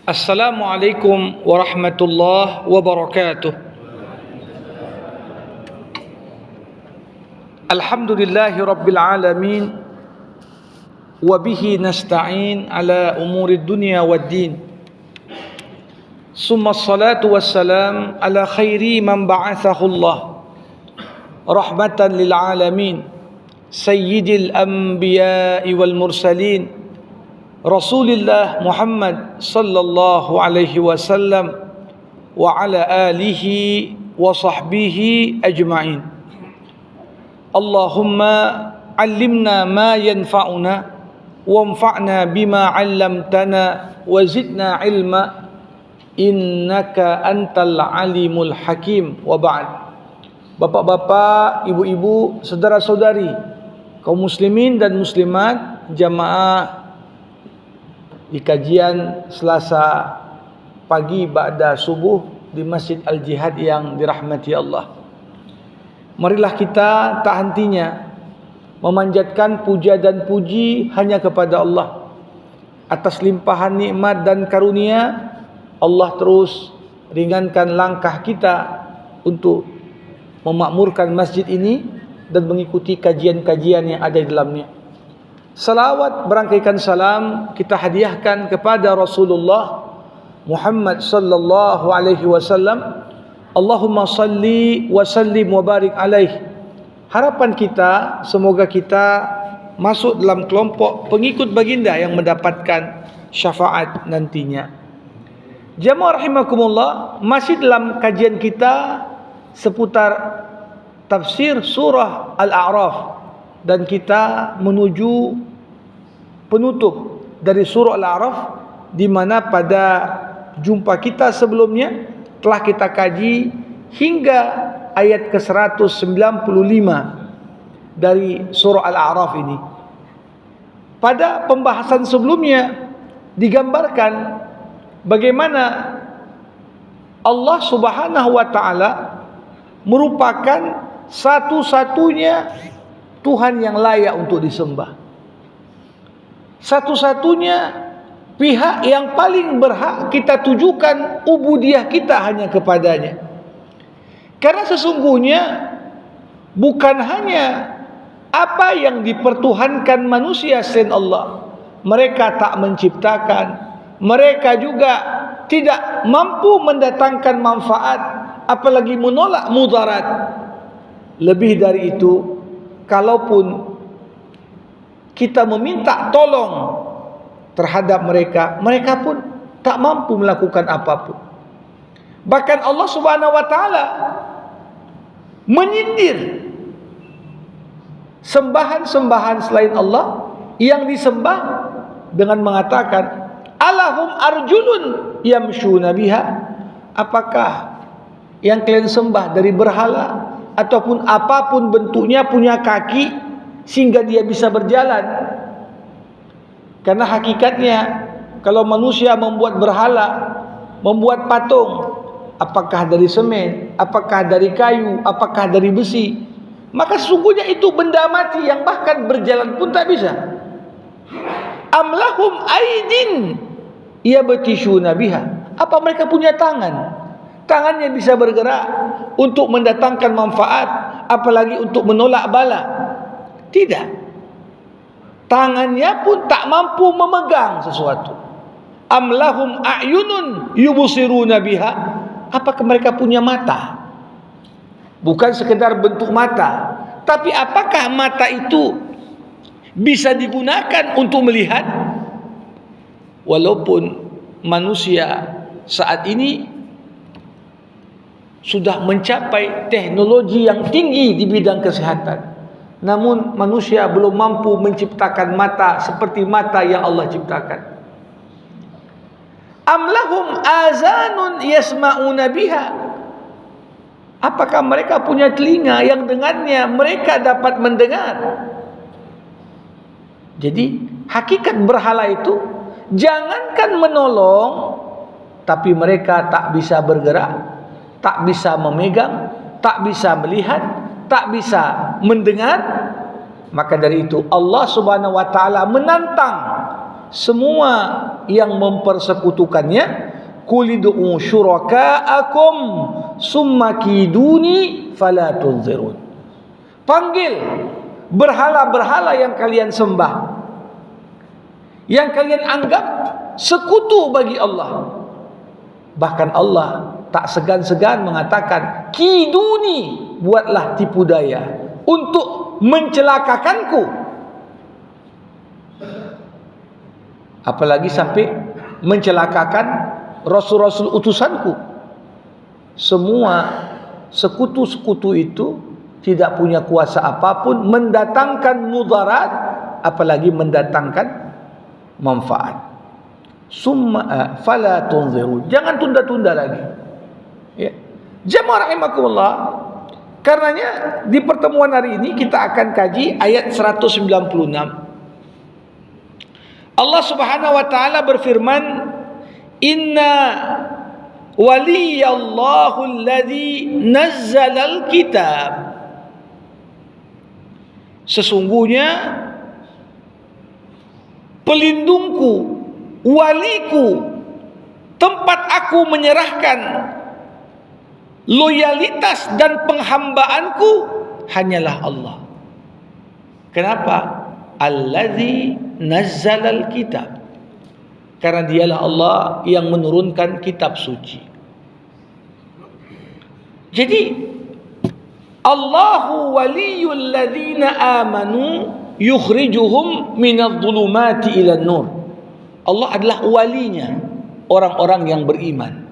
Assalamualaikum warahmatullahi wabarakatuh. Alhamdulillahi rabbil alamin. Wabihi nasta'in ala umuri dunya waddin. Summa salatu wassalam ala khairi man ba'athahu Allah rahmatan lil alamin, sayyidil anbiya'i wal mursalin, Rasulillah Muhammad sallallahu alaihi wasallam wa ala alihi wa sahbihi ajma'in. Allahumma allimna ma yanfa'una wanfa'na bima 'allamtana wa zidna ilma innaka antal alimul hakim. Wa ba'd. Bapak-bapak, ibu-ibu, saudara-saudari, kaum muslimin dan muslimat, jamaah di kajian Selasa pagi ba'da subuh di Masjid Al-Jihad yang dirahmati Allah. Marilah kita tak hentinya memanjatkan puja dan puji hanya kepada Allah. Atas limpahan nikmat dan karunia, Allah terus ringankan langkah kita untuk memakmurkan masjid ini dan mengikuti kajian-kajian yang ada di dalamnya. Salawat berangkaikan salam kita hadiahkan kepada Rasulullah Muhammad sallallahu alaihi wasallam. Allahumma salli wa sallim wa barik alaih. Harapan kita semoga kita masuk dalam kelompok pengikut baginda yang mendapatkan syafaat nantinya. Jamaah rahimakumullah, masih dalam kajian kita seputar tafsir surah Al-A'raf, dan kita menuju penutup dari surah Al-A'raf, di mana pada jumpa kita sebelumnya telah kita kaji hingga ayat ke-195 dari surah Al-A'raf ini. Pada pembahasan sebelumnya digambarkan bagaimana Allah Subhanahu wa taala merupakan satu-satunya Tuhan yang layak untuk disembah. Satu-satunya pihak yang paling berhak kita tujukan ubudiyah kita hanya kepadanya. Karena sesungguhnya bukan hanya apa yang dipertuhankan manusia selain Allah, mereka tak menciptakan, mereka juga tidak mampu mendatangkan manfaat, apalagi menolak mudarat. Lebih dari itu, kalaupun kita meminta tolong terhadap mereka, mereka pun tak mampu melakukan apapun. Bahkan Allah Subhanahu wa taala menyindir sembahan-sembahan selain Allah yang disembah dengan mengatakan, alahum arjulun yamshuna biha. Apakah yang kalian sembah dari berhala ataupun apapun bentuknya punya kaki sehingga dia bisa berjalan? Karena hakikatnya kalau manusia membuat berhala, membuat patung, apakah dari semen, apakah dari kayu, apakah dari besi, maka sesungguhnya itu benda mati yang bahkan berjalan pun tak bisa. Amlahum aidin yabtishuna biha. Apa mereka punya tangan? Tangannya bisa bergerak untuk mendatangkan manfaat, apalagi untuk menolak bala? Tidak. Tangannya pun tak mampu memegang sesuatu. Amlahum a'yunun yubsiruna biha. Apakah mereka punya mata? Bukan sekedar bentuk mata, tapi apakah mata itu bisa digunakan untuk melihat? Walaupun manusia saat ini sudah mencapai teknologi yang tinggi di bidang kesehatan, namun manusia belum mampu menciptakan mata seperti mata yang Allah ciptakan. Amlahum azanun yasma'una biha. Apakah mereka punya telinga yang dengannya mereka dapat mendengar? Jadi hakikat berhala itu jangankan menolong, tapi mereka tak bisa bergerak, tak bisa memegang, tak bisa melihat, tak bisa mendengar. Maka dari itu Allah Subhanahu wa taala menantang semua yang mempersekutukannya, kulid'u syuraka'akum summa kiduni fala tunzirun. Panggil berhala-berhala yang kalian sembah, yang kalian anggap sekutu bagi Allah. Bahkan Allah tak segan-segan mengatakan, kiduni, buatlah tipu daya untuk mencelakakanku. Apalagi sampai mencelakakan rasul-rasul utusanku. Semua sekutu-sekutu itu tidak punya kuasa apapun mendatangkan mudarat, apalagi mendatangkan manfaat. Summa fala tunziru, jangan tunda-tunda lagi. Ya. Jamaah rahimakumullah, karenanya di pertemuan hari ini kita akan kaji ayat 196. Allah Subhanahu wa taala berfirman, inna waliyallahu alladzi nazzalal kitab. Sesungguhnya pelindungku, waliku, tempat aku menyerahkan loyalitas dan penghambaanku hanyalah Allah. Kenapa? Allazi nazzalal kitab. Karena dialah Allah yang menurunkan kitab suci. Jadi Allahu waliyul ladzina amanu yukhrijuhum minadh-dhulumati ilan nur. Allah adalah walinya orang-orang yang beriman.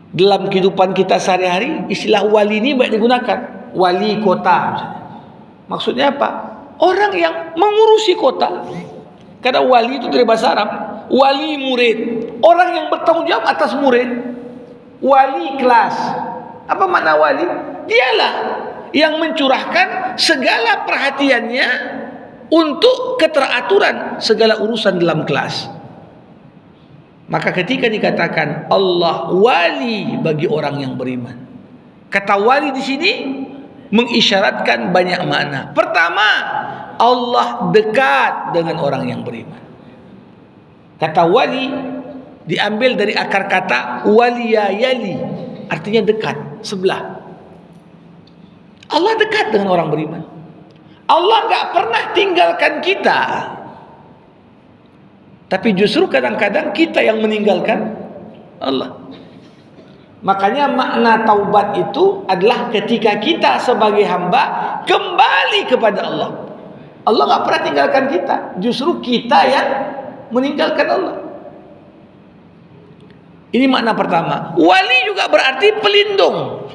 Dalam kehidupan kita sehari-hari, istilah wali ini banyak digunakan. Wali kota misalnya. Maksudnya apa? Orang yang mengurusi kota. Karena wali itu dari bahasa Arab, wali murid, orang yang bertanggung jawab atas murid. Wali kelas. Apa makna wali? Dialah yang mencurahkan segala perhatiannya untuk keteraturan segala urusan dalam kelas. Maka ketika dikatakan Allah wali bagi orang yang beriman, kata wali di sini mengisyaratkan banyak makna. Pertama, Allah dekat dengan orang yang beriman. Kata wali diambil dari akar kata waliya yali, artinya dekat, sebelah. Allah dekat dengan orang beriman. Allah gak pernah tinggalkan kita, tapi justru kadang-kadang kita yang meninggalkan Allah. Makanya makna taubat itu adalah ketika kita sebagai hamba kembali kepada Allah. Allah gak pernah tinggalkan kita, justru kita yang meninggalkan Allah. Ini makna pertama. Wali juga berarti pelindung.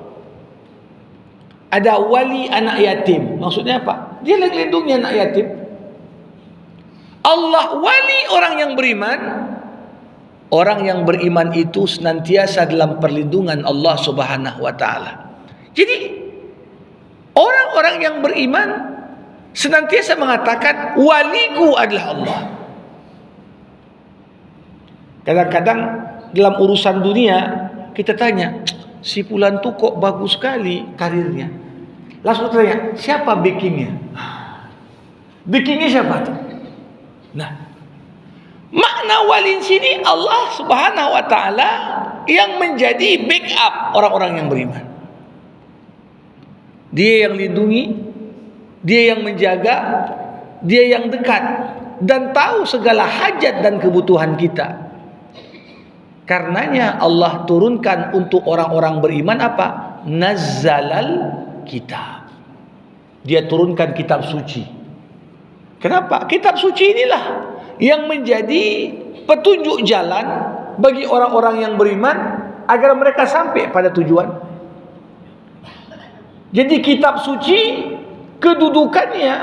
Ada wali anak yatim. Maksudnya apa? Dia yang lindungi anak yatim. Allah wali orang yang beriman. Orang yang beriman itu senantiasa dalam perlindungan Allah Subhanahu wa taala. Jadi orang-orang yang beriman senantiasa mengatakan waliku adalah Allah. Kadang-kadang dalam urusan dunia kita tanya, si fulan tu kok bagus sekali karirnya. Langsung tanya, siapa backingnya? Backingnya siapa tuh? Nah, makna wali sini Allah Subhanahu wa taala yang menjadi backup orang-orang yang beriman. Dia yang lindungi, dia yang menjaga, dia yang dekat dan tahu segala hajat dan kebutuhan kita. Karenanya Allah turunkan untuk orang-orang beriman apa? Nazzalal kitab. Dia turunkan kitab suci. Kenapa? Kitab suci inilah yang menjadi petunjuk jalan bagi orang-orang yang beriman agar mereka sampai pada tujuan. Jadi kitab suci kedudukannya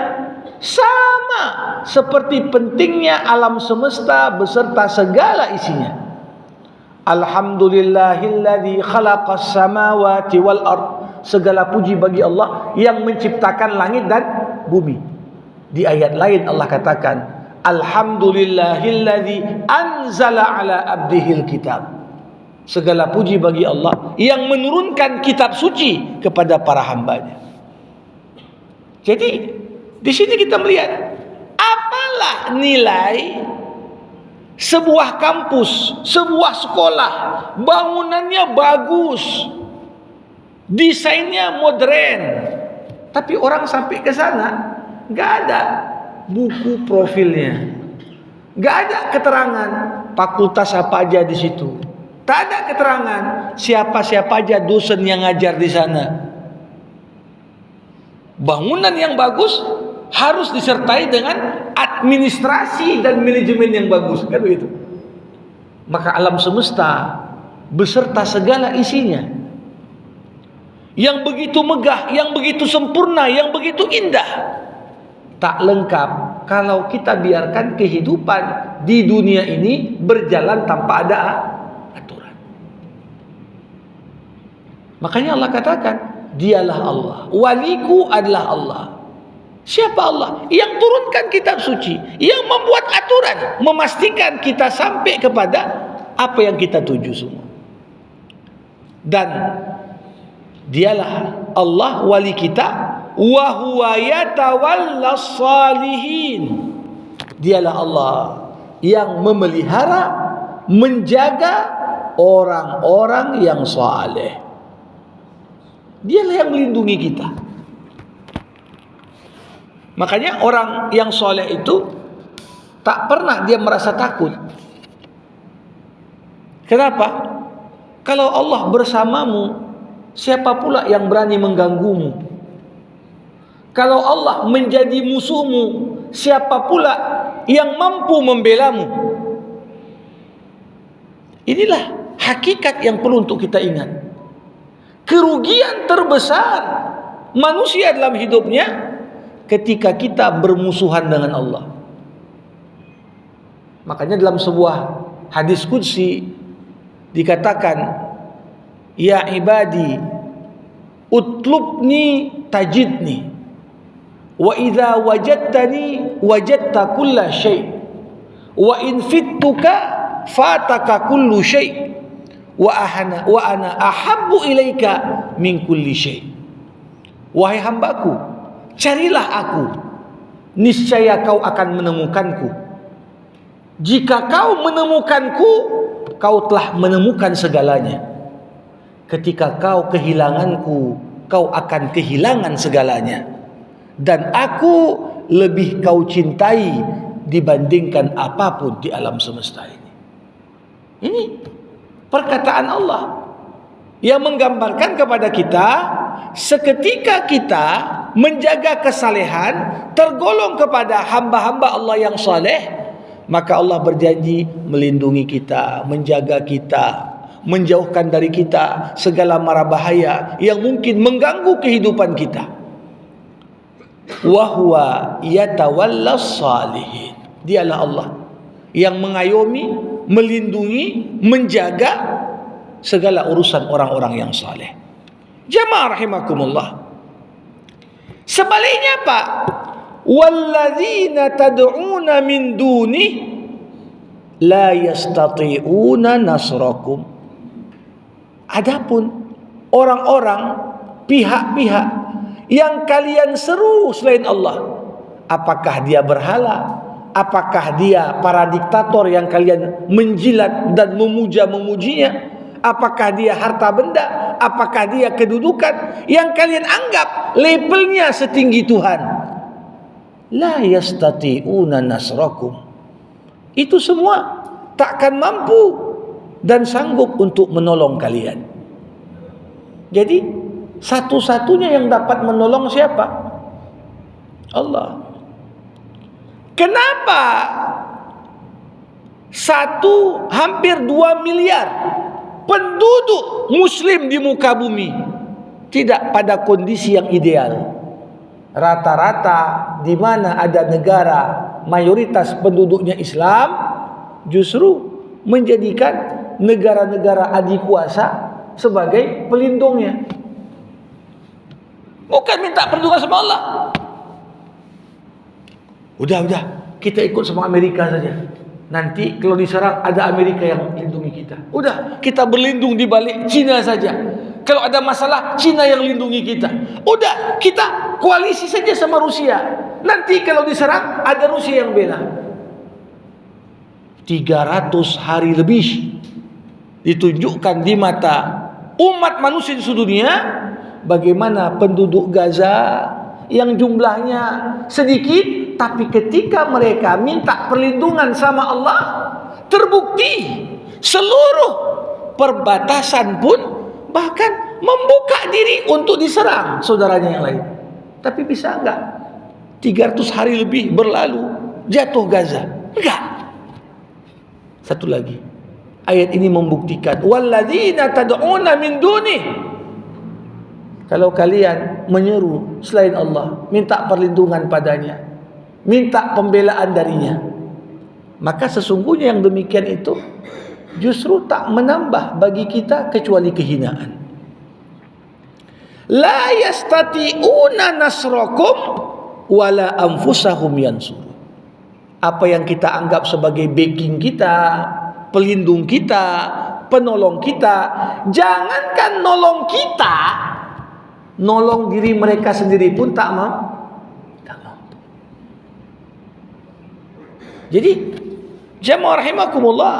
sama seperti pentingnya alam semesta beserta segala isinya. Alhamdulillahilladzi khalaqas samawati wal ard. Segala puji bagi Allah yang menciptakan langit dan bumi. Di ayat lain Allah katakan, Alhamdulillahilladzi anzala ala abdihil kitab. Segala puji bagi Allah yang menurunkan kitab suci kepada para hambanya. Jadi di sini kita melihat Apalah nilai sebuah kampus, sebuah sekolah, bangunannya bagus, desainnya modern, tapi orang sampai ke sana nggak ada buku profilnya, nggak ada keterangan fakultas apa aja di situ, tak ada keterangan siapa-siapa aja dosen yang ngajar di sana. Bangunan yang bagus harus disertai dengan administrasi dan manajemen yang bagus, kan begitu. Maka alam semesta beserta segala isinya yang begitu megah, yang begitu sempurna, yang begitu indah, tak lengkap kalau kita biarkan kehidupan di dunia ini berjalan tanpa ada aturan. Makanya Allah katakan, dialah Allah, waliku adalah Allah. Siapa Allah? Yang turunkan kitab suci, yang membuat aturan, memastikan kita sampai kepada apa yang kita tuju semua. Dan dialah Allah wali kita, wa huwa yatawallas salihin. Dialah Allah yang memelihara, menjaga orang-orang yang saleh. Dialah yang melindungi kita. Makanya orang yang soleh itu tak pernah dia merasa takut. Kenapa? Kalau Allah bersamamu, siapa pula yang berani mengganggumu? Kalau Allah menjadi musuhmu, siapa pula yang mampu membelamu? Inilah hakikat yang perlu untuk kita ingat. Kerugian terbesar manusia dalam hidupnya ketika kita bermusuhan dengan Allah. Makanya dalam sebuah hadis qudsi dikatakan, ya ibadi utlubni tajidni wa idza wajadtani wajadta kulla syai wa in fittuka fataka kullu syai wa ana ahabbu ilaika min kulli syai. Wahai hambaku, carilah aku, niscaya kau akan menemukanku. Jika kau menemukanku, kau telah menemukan segalanya. Ketika kau kehilanganku, kau akan kehilangan segalanya. Dan aku lebih kau cintai dibandingkan apapun di alam semesta ini. Ini perkataan Allah yang menggambarkan kepada kita, seketika kita menjaga kesalehan, tergolong kepada hamba-hamba Allah yang saleh, maka Allah berjanji melindungi kita, menjaga kita, menjauhkan dari kita segala mara bahaya yang mungkin mengganggu kehidupan kita. Wa huwa yatawallas salihin. Dialah Allah yang mengayomi, melindungi, menjaga segala urusan orang-orang yang saleh. Jamaah rahimakumullah. Sebaliknya Pak, walladzina tad'una min duni la yastati'una nasrakum. Adapun orang-orang, pihak-pihak yang kalian seru selain Allah, apakah dia berhala, apakah dia para diktator yang kalian menjilat dan memuja-memujinya, apakah dia harta benda, apakah dia kedudukan yang kalian anggap labelnya setinggi Tuhan, la yastati'una nasrakum, itu semua takkan mampu dan sanggup untuk menolong kalian. Jadi satu-satunya yang dapat menolong siapa? Allah. Kenapa hampir 2 miliar penduduk muslim di muka bumi tidak pada kondisi yang ideal? Rata-rata di mana ada negara mayoritas penduduknya Islam, justru menjadikan negara-negara adikuasa sebagai pelindungnya. Bukan minta perlindungan sama Allah. Udah, kita ikut sama Amerika saja. Nanti kalau diserang ada Amerika yang lindungi kita. Udah, kita berlindung di balik Cina saja. Kalau ada masalah, Cina yang lindungi kita. Udah, kita koalisi saja sama Rusia. Nanti kalau diserang ada Rusia yang bela. 300 hari lebih ditunjukkan di mata umat manusia di seluruh dunia bagaimana penduduk Gaza yang jumlahnya sedikit, tapi ketika mereka minta perlindungan sama Allah, terbukti seluruh perbatasan pun bahkan membuka diri untuk diserang saudaranya yang lain. Tapi bisa enggak 300 hari lebih berlalu jatuh Gaza? Enggak. Satu lagi, ayat ini membuktikan walladzina tad'una min duni, kalau kalian menyeru selain Allah, minta perlindungan padanya, minta pembelaan darinya, maka sesungguhnya yang demikian itu justru tak menambah bagi kita kecuali kehinaan. La yastati'una nasrakum wala anfusahum yansurun. Apa yang kita anggap sebagai backing kita, pelindung kita, penolong kita, jangankan nolong kita, nolong diri mereka sendiri pun tak mampu. Jadi jamaah rahimakumullah,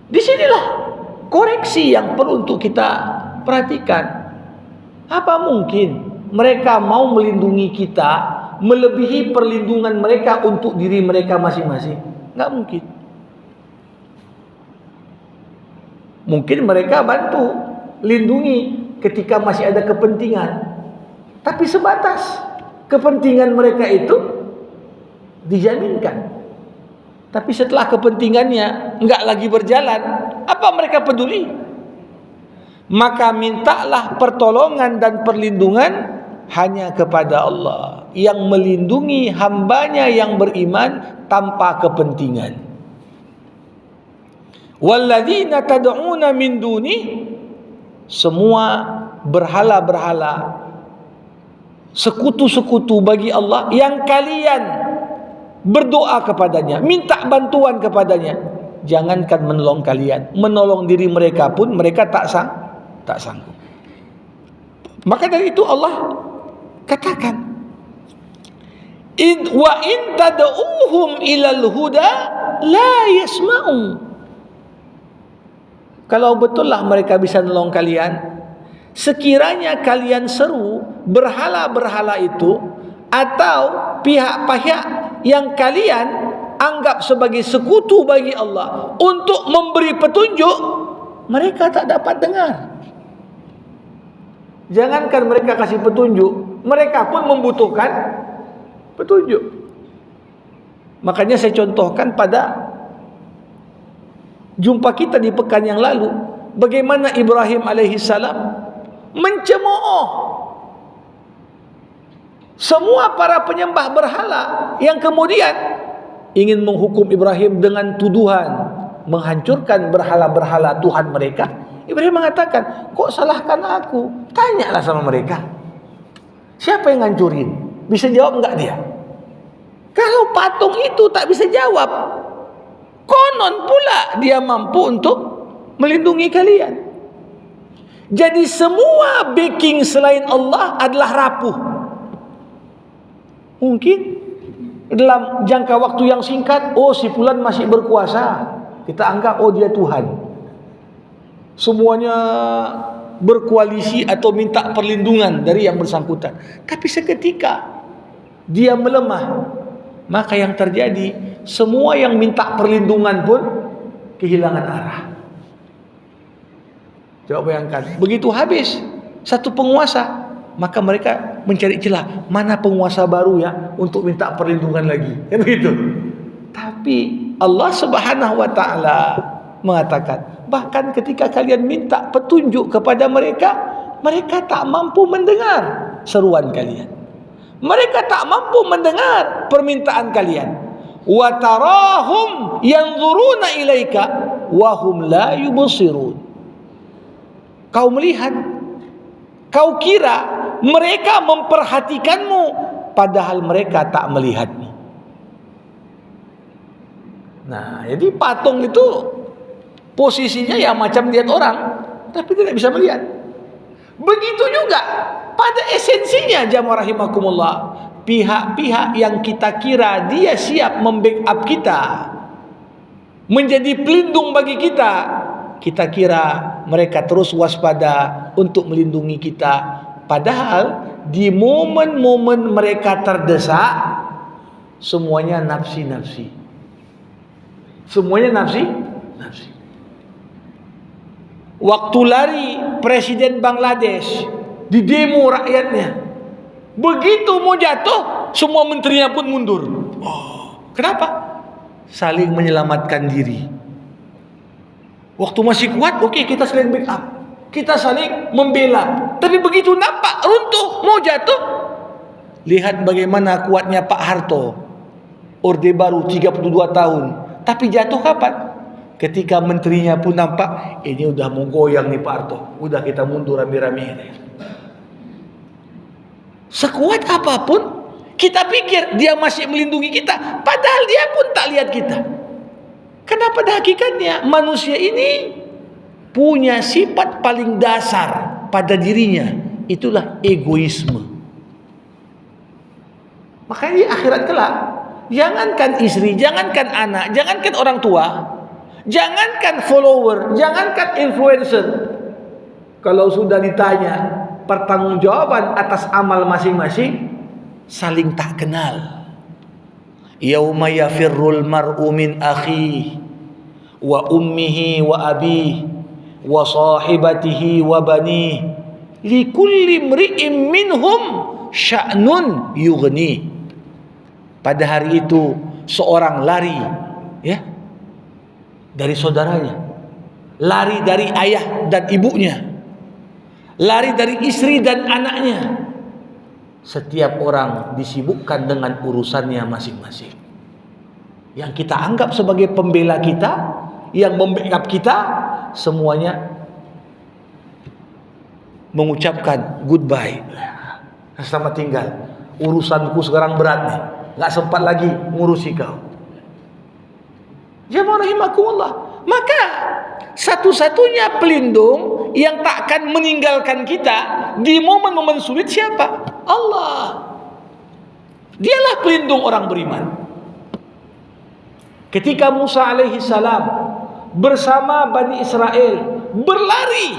disinilah koreksi yang perlu untuk kita perhatikan. Apa mungkin mereka mau melindungi kita melebihi perlindungan mereka untuk diri mereka masing-masing? Enggak mungkin. Mungkin mereka bantu lindungi ketika masih ada kepentingan, tapi sebatas kepentingan mereka itu dijaminkan. Tapi setelah kepentingannya enggak lagi berjalan, apa mereka peduli? Maka mintalah pertolongan dan perlindungan hanya kepada Allah yang melindungi hambanya yang beriman tanpa kepentingan. Walladzina tad'una min duni, semua berhala-berhala, sekutu-sekutu bagi Allah yang kalian berdoa kepadanya, minta bantuan kepadanya, jangankan menolong kalian, menolong diri mereka pun mereka tak sanggup. Maka dari itu Allah katakan, wa in tad'uhum ilal huda la yasma'u. Kalau betullah mereka bisa menolong kalian, sekiranya kalian seru berhala-berhala itu atau pihak-pihak yang kalian anggap sebagai sekutu bagi Allah untuk memberi petunjuk, mereka tak dapat dengar. Jangankan mereka kasih petunjuk, mereka pun membutuhkan petunjuk. Makanya saya contohkan pada jumpa kita di pekan yang lalu, bagaimana Ibrahim alaihissalam mencemooh semua para penyembah berhala yang kemudian ingin menghukum Ibrahim dengan tuduhan menghancurkan berhala-berhala Tuhan mereka. Ibrahim mengatakan, kok salahkan aku? Tanyalah sama mereka, siapa yang ngancurin? Bisa jawab enggak dia? Kalau patung itu tak bisa jawab, konon pula dia mampu untuk melindungi kalian. Jadi semua backing selain Allah adalah rapuh. Mungkin dalam jangka waktu yang singkat, oh si fulan masih berkuasa, kita anggap oh dia Tuhan. Semuanya berkoalisi atau minta perlindungan dari yang bersangkutan. Tapi seketika dia melemah, maka yang terjadi, semua yang minta perlindungan pun kehilangan arah. Coba bayangkan, begitu habis satu penguasa, maka mereka mencari celah, mana penguasa baru ya untuk minta perlindungan lagi. Ya begitu. Tapi Allah Subhanahu wa taala mengatakan, bahkan ketika kalian minta petunjuk kepada mereka, mereka tak mampu mendengar seruan kalian. Mereka tak mampu mendengar permintaan kalian. Wa tarahum yanzuruna ilaika wa hum la yubsirun. Kau melihat, kau kira mereka memperhatikanmu, padahal mereka tak melihatmu. Nah, jadi patung itu posisinya ya macam lihat orang, tapi tidak bisa melihat. Begitu juga pada esensinya jamaah rahimakumullah, pihak-pihak yang kita kira dia siap membackup kita, menjadi pelindung bagi kita, kita kira mereka terus waspada untuk melindungi kita. Padahal di momen-momen mereka terdesak, semuanya nafsi-nafsi. Semuanya nafsi. Waktu lari Presiden Bangladesh di demo rakyatnya, begitu mau jatuh, semua menterinya pun mundur. Kenapa? Saling menyelamatkan diri. Waktu masih kuat, oke, kita saling backup, kita saling membela. Tapi begitu nampak runtuh, mau jatuh, lihat bagaimana kuatnya Pak Harto, Orde Baru 32 tahun. Tapi jatuh kapan? Ketika menterinya pun nampak, ini udah mau goyang nih Pak Harto, udah kita mundur rame-rame. Sekuat apapun kita pikir dia masih melindungi kita, padahal dia pun tak lihat kita. Karena pada hakikatnya manusia ini punya sifat paling dasar pada dirinya, itulah egoisme. Makanya di akhirat kelak, jangankan istri, jangankan anak, jangankan orang tua, jangankan follower, jangankan influencer, kalau sudah ditanya pertanggungjawaban atas amal masing-masing, saling tak kenal. Yauma yafirrul mar'u min akhihi wa ummihi wa abihi wa sahibatihi wa banihi likulli imri'in minhum sya'nun yughni. Pada hari itu seorang lari, ya, dari saudaranya, lari dari ayah dan ibunya, lari dari istri dan anaknya. Setiap orang disibukkan dengan urusannya masing-masing. Yang kita anggap sebagai pembela kita, yang membackup kita, semuanya mengucapkan goodbye, selamat tinggal, urusanku sekarang berat nih, gak sempat lagi ngurusi kau. Jamaah rahimakumullah. Maka satu-satunya pelindung yang takkan meninggalkan kita di momen-momen sulit siapa? Allah. Dialah pelindung orang beriman. Ketika Musa alaihi salam bersama Bani Israel berlari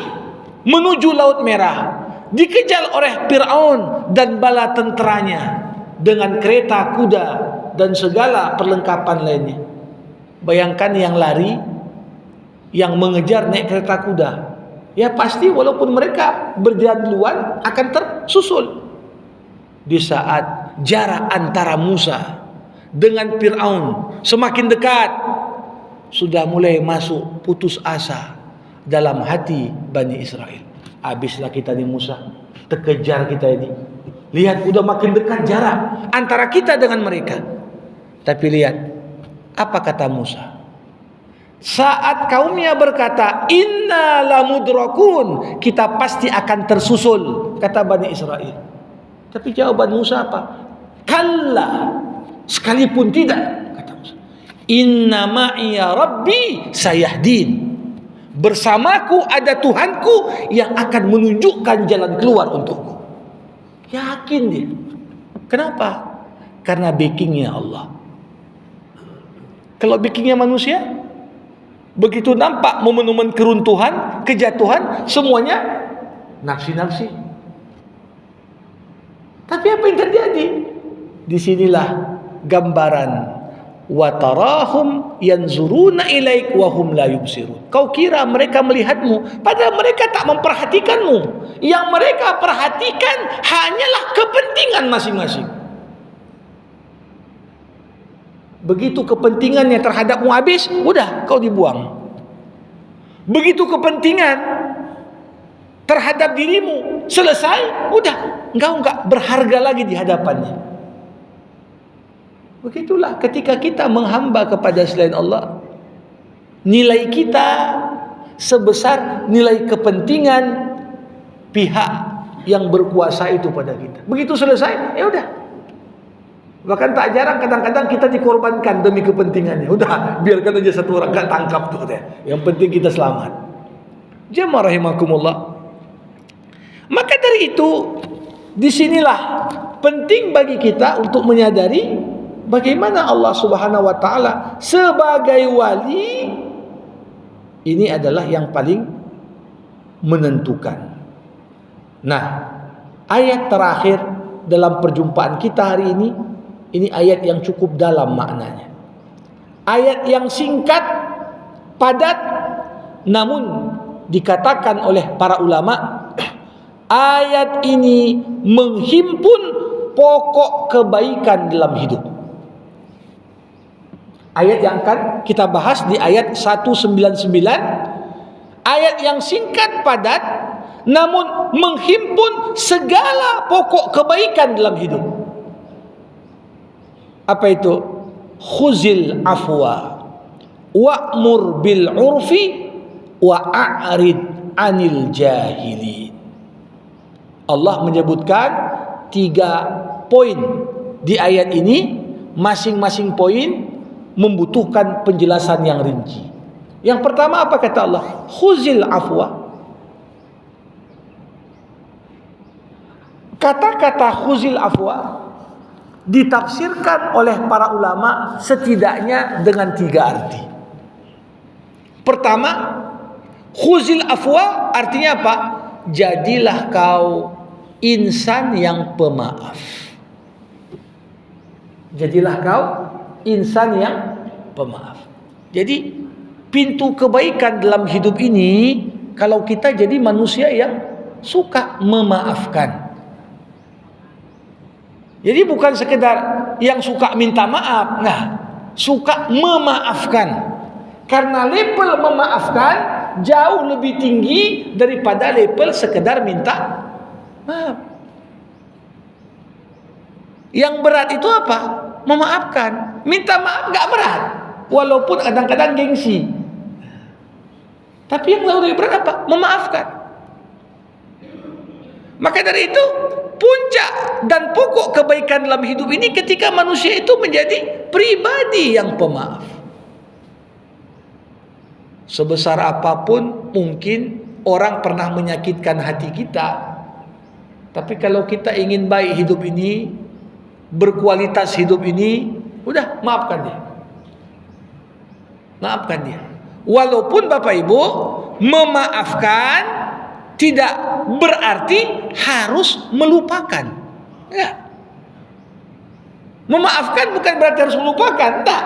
menuju Laut Merah, dikejar oleh Fir'aun dan bala tenteranya dengan kereta, kuda dan segala perlengkapan lainnya. Bayangkan yang lari, yang mengejar naik kereta kuda, ya pasti walaupun mereka berjalan duluan akan tersusul. Di saat jarak antara Musa dengan Fir'aun semakin dekat, sudah mulai masuk putus asa dalam hati Bani Israel. Habislah kita nih Musa, terkejar kita ini. Lihat udah makin dekat jarak antara kita dengan mereka. Tapi lihat apa kata Musa saat kaumnya berkata, inna lamudrakun, kita pasti akan tersusul, kata Bani Israel. Tapi jawaban Musa apa? Kalla, sekalipun tidak, kata Musa. Inna ma'iya rabbi sayahdin, bersamaku ada Tuhanku yang akan menunjukkan jalan keluar untukku. Yakin dia. Kenapa? Karena backingnya Allah. Kalau backingnya manusia, begitu nampak momen-momen keruntuhan, kejatuhan, semuanya nafsi-nafsi. Tapi apa yang terjadi? Disinilah gambaran wa tarahum yanzuruna ilaik wa hum la yubsirun. Kau kira mereka melihatmu, padahal mereka tak memperhatikanmu. Yang mereka perhatikan hanyalah kepentingan masing-masing. Begitu kepentingannya terhadapmu habis, udah kau dibuang. Begitu kepentingan terhadap dirimu selesai, udah engkau enggak berharga lagi di hadapannya. Begitulah ketika kita menghamba kepada selain Allah, nilai kita sebesar nilai kepentingan pihak yang berkuasa itu pada kita. Begitu selesai, ya udah. Bahkan tak jarang kadang-kadang kita dikorbankan demi kepentingannya. Udah, biarkan aja satu orang gak tangkap tuh deh. Yang penting kita selamat. Jamaah rahimakumullah. Maka dari itu, disinilah penting bagi kita untuk menyadari bagaimana Allah Subhanahu wa taala sebagai wali ini adalah yang paling menentukan. Nah, ayat terakhir dalam perjumpaan kita hari ini ayat yang cukup dalam maknanya. Ayat yang singkat, padat, namun dikatakan oleh para ulama, ayat ini menghimpun pokok kebaikan dalam hidup. Ayat yang akan kita bahas di ayat 199, ayat yang singkat, padat, namun menghimpun segala pokok kebaikan dalam hidup. Apa itu? Khuzil afwa wa'mur bil urfi wa'arid anil jahilin. Allah menyebutkan 3 poin di ayat ini, masing-masing poin membutuhkan penjelasan yang rinci. Yang pertama apa kata Allah? Khuzil afwa. Kata-kata khuzil afwa ditafsirkan oleh para ulama setidaknya dengan 3 arti. Pertama, khuzil afwa artinya apa? Jadilah kau insan yang pemaaf. Jadilah kau insan yang pemaaf. Jadi pintu kebaikan dalam hidup ini kalau kita jadi manusia yang suka memaafkan. Jadi bukan sekedar yang suka minta maaf, nah, suka memaafkan. Karena level memaafkan jauh lebih tinggi daripada level sekedar minta maaf. Yang berat itu apa? Memaafkan. Minta maaf gak berat, walaupun kadang-kadang gengsi. Tapi yang lebih berat apa? Memaafkan. Maka dari itu, puncak dan pokok kebaikan dalam hidup ini ketika manusia itu menjadi pribadi yang pemaaf. Sebesar apapun mungkin orang pernah menyakitkan hati kita, tapi kalau kita ingin baik hidup ini, berkualitas hidup ini, udah maafkan dia. Maafkan dia. Walaupun Bapak Ibu, memaafkan tidak berarti harus melupakan. Ya. Memaafkan bukan berarti harus melupakan. Tak.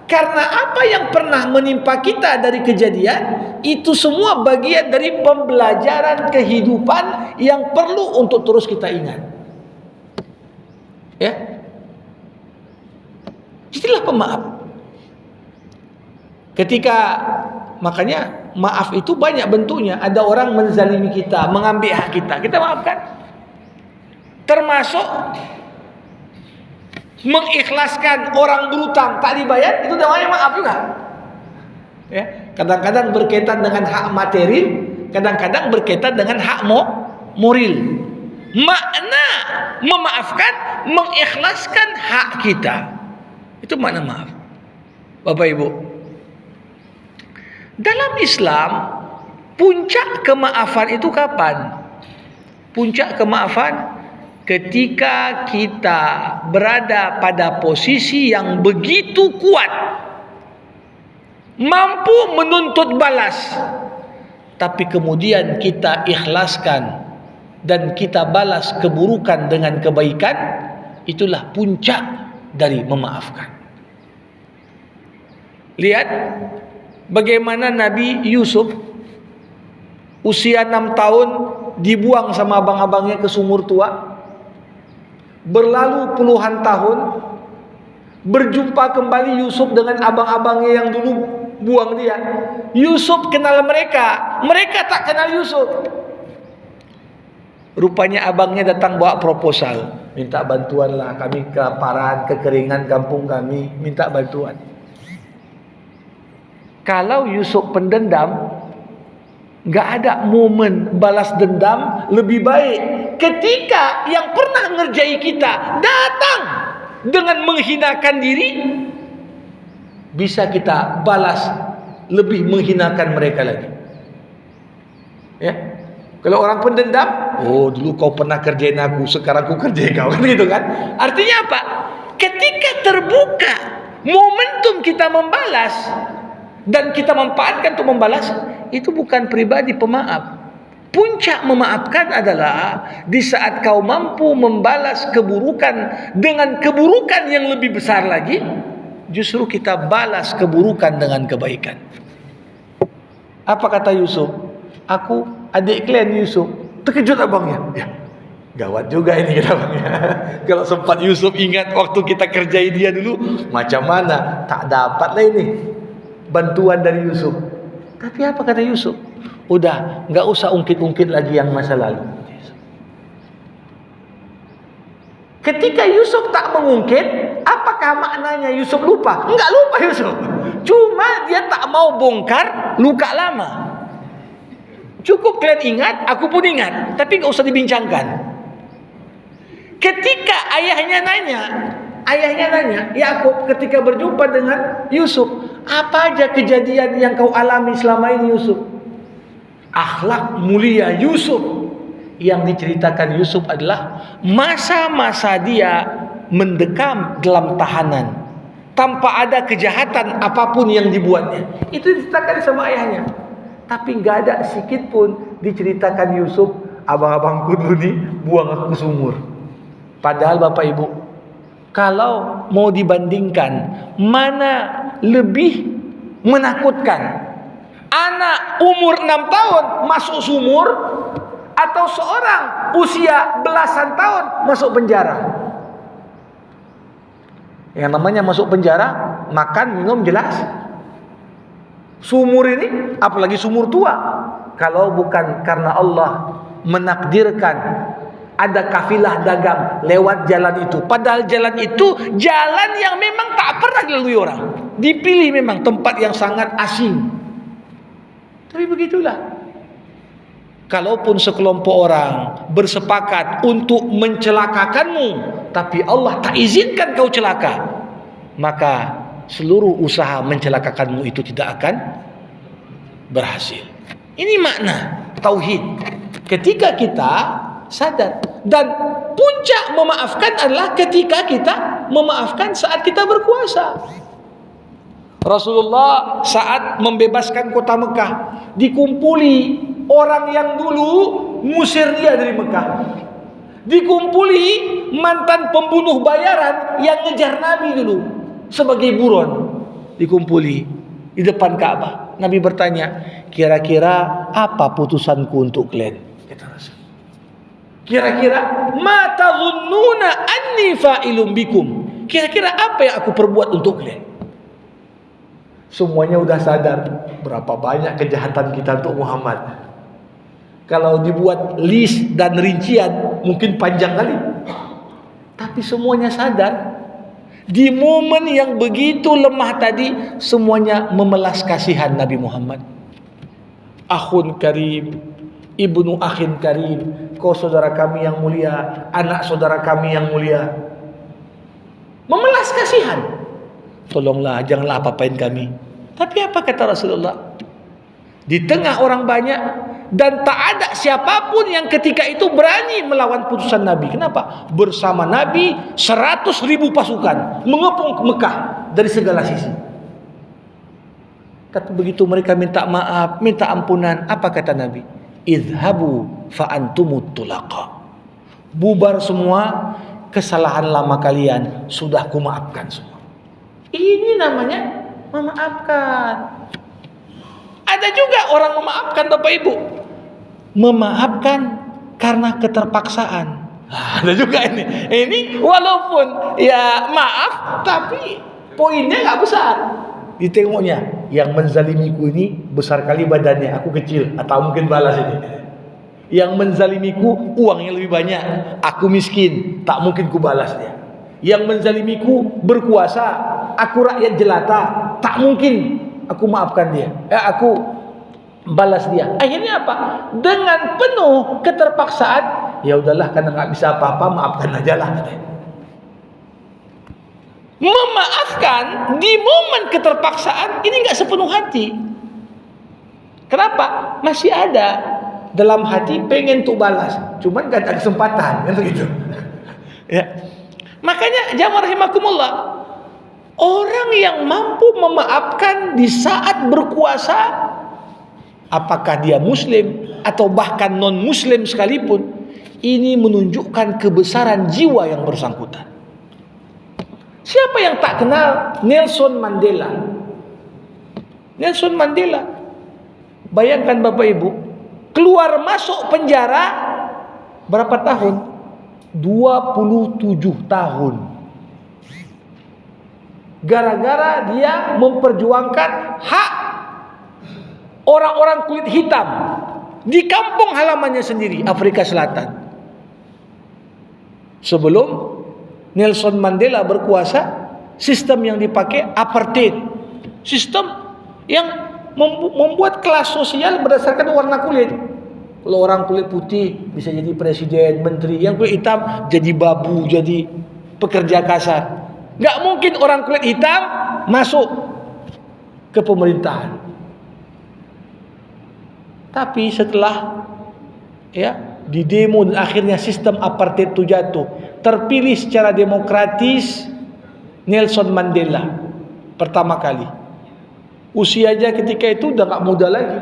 Karena apa yang pernah menimpa kita dari kejadian, itu semua bagian dari pembelajaran kehidupan yang perlu untuk terus kita ingat. Ya. Jadilah pemaaf. Ketika, makanya maaf itu banyak bentuknya. Ada orang menzalimi kita, mengambil hak kita, kita maafkan. Termasuk mengikhlaskan orang berutang tak dibayar, itu namanya maaf juga. Ya, kadang-kadang berkaitan dengan hak material, kadang-kadang berkaitan dengan hak moral. Makna memaafkan, mengikhlaskan hak kita. Itu makna maaf. Bapak Ibu, dalam Islam, puncak kemaafan itu kapan? Puncak kemaafan ketika kita berada pada posisi yang begitu kuat, mampu menuntut balas, tapi kemudian kita ikhlaskan dan kita balas keburukan dengan kebaikan. Itulah puncak dari memaafkan. Lihat bagaimana Nabi Yusuf usia 6 tahun dibuang sama abang-abangnya ke sumur tua. Berlalu puluhan tahun, berjumpa kembali Yusuf dengan abang-abangnya yang dulu buang dia. Yusuf kenal mereka, mereka tak kenal Yusuf. Rupanya abangnya datang bawa proposal, minta bantuanlah, kami kelaparan, kekeringan kampung kami, minta bantuan. Kalau Yusuf pendendam, gak ada momen balas dendam lebih baik ketika yang pernah ngerjai kita datang dengan menghinakan diri, bisa kita balas lebih menghinakan mereka lagi. Ya, kalau orang pendendam Oh, dulu kau pernah kerjain aku, sekarang aku kerjain kau. Kan gitu kan? Artinya apa? Ketika terbuka momentum kita membalas dan kita memanfaatkan untuk membalas, itu bukan pribadi pemaaf. Puncak memaafkan adalah di saat kau mampu membalas keburukan dengan keburukan yang lebih besar lagi, justru kita balas keburukan dengan kebaikan. Apa kata Yusuf? Aku adik kalian Yusuf. Terkejut abangnya. Ya, gawat juga ini kata abangnya. Kalau sempat Yusuf ingat waktu kita kerjain dia dulu, macam mana? Tak dapat lah ini bantuan dari Yusuf. Tapi apa kata Yusuf? Udah, nggak usah ungkit-ungkit lagi yang masa lalu. Ketika Yusuf tak mengungkit, apakah maknanya Yusuf lupa? Enggak lupa Yusuf. Cuma dia tak mau bongkar luka lama. Cukup kalian ingat, aku pun ingat, tapi nggak usah dibincangkan. Ketika ayahnya nanya, Yakub ketika berjumpa dengan Yusuf, apa aja kejadian yang kau alami selama ini Yusuf? Akhlak mulia Yusuf yang diceritakan Yusuf adalah masa-masa dia mendekam dalam tahanan tanpa ada kejahatan apapun yang dibuatnya. Itu diceritakan sama ayahnya. Tapi nggak ada sedikit pun diceritakan Yusuf, abang-abangku dulu nih buang aku sumur. Padahal Bapak Ibu, kalau mau dibandingkan mana lebih menakutkan, anak umur 6 tahun masuk sumur atau seorang usia belasan tahun masuk penjara? Yang namanya masuk penjara, makan, minum jelas. Sumur ini, apalagi sumur tua, kalau bukan karena Allah menakdirkan ada kafilah dagang lewat jalan itu, padahal jalan itu jalan yang memang tak pernah dilalui orang, dipilih memang tempat yang sangat asing. Tapi begitulah, kalaupun sekelompok orang bersepakat untuk mencelakakanmu, tapi Allah tak izinkan kau celaka, maka seluruh usaha mencelakakanmu itu tidak akan berhasil. Ini makna tauhid. Ketika kita sadar, dan puncak memaafkan adalah ketika kita memaafkan saat kita berkuasa. Rasulullah saat membebaskan kota Mekah, dikumpuli orang yang dulu ngusir dia dari Mekah, dikumpuli mantan pembunuh bayaran yang ngejar Nabi dulu sebagai buron, dikumpuli di depan Ka'bah. Nabi bertanya, kira-kira apa putusanku untuk kalian? Kata Rasul, kira-kira ma tadhunnuna anni fa'ilun bikum, kira-kira apa yang aku perbuat untuk kalian? Semuanya udah sadar berapa banyak kejahatan kita untuk Muhammad. Kalau dibuat list dan rincian mungkin panjang kali. Tapi semuanya sadar. Di momen yang begitu lemah tadi, semuanya memelas kasihan Nabi Muhammad. Akhun karim, ibnu akhin karim, kau saudara kami yang mulia, anak saudara kami yang mulia. Memelas kasihan. Tolonglah, janganlah apa-apain kami. Tapi apa kata Rasulullah? Di tengah orang banyak, dan tak ada siapapun yang ketika itu berani melawan putusan Nabi. Kenapa? Bersama Nabi 100.000 pasukan mengepung ke Mekah dari segala sisi. Tapi begitu mereka minta maaf, minta ampunan, apa kata Nabi? Idhabu fa antumut tulaqa. Bubar semua, kesalahan lama kalian sudah kumaafkan semua. Ini namanya memaafkan. Ada juga orang memaafkan Bapak Ibu, memaafkan karena keterpaksaan. Ada juga ini walaupun ya maaf, tapi poinnya nggak besar. Ditengoknya, yang menzalimiku ini besar kali badannya, aku kecil, atau mungkin balas ini. Yang menzalimiku uangnya lebih banyak, aku miskin, tak mungkin ku balas dia. Yang menzalimiku berkuasa, aku rakyat jelata, tak mungkin aku maafkan dia, aku balas dia. Akhirnya apa? Dengan penuh keterpaksaan, ya udahlah, karena nggak bisa apa-apa, maafkan aja lah. Memaafkan di momen keterpaksaan ini nggak sepenuh hati. Kenapa? Masih ada dalam hati pengen tuh balas, cuman gak ada kesempatan, kan begitu. Ya. Makanya jamaah rahimakumullah, orang yang mampu memaafkan di saat berkuasa, apakah dia muslim atau bahkan non muslim sekalipun, ini menunjukkan kebesaran jiwa yang bersangkutan. Siapa yang tak kenal Nelson Mandela? Nelson Mandela, bayangkan Bapak Ibu, keluar masuk penjara berapa tahun? 27 tahun. Gara-gara dia memperjuangkan hak orang-orang kulit hitam di kampung halamannya sendiri, Afrika Selatan. Sebelum Nelson Mandela berkuasa, sistem yang dipakai apartheid, sistem yang membuat kelas sosial berdasarkan warna kulit. Kalau orang kulit putih bisa jadi presiden, menteri, yang kulit hitam jadi babu, jadi pekerja kasar. Gak mungkin orang kulit hitam masuk ke pemerintahan. Tapi setelah di demo dan akhirnya sistem apartheid itu jatuh, terpilih secara demokratis Nelson Mandela pertama kali. Usianya ketika itu udah gak muda lagi.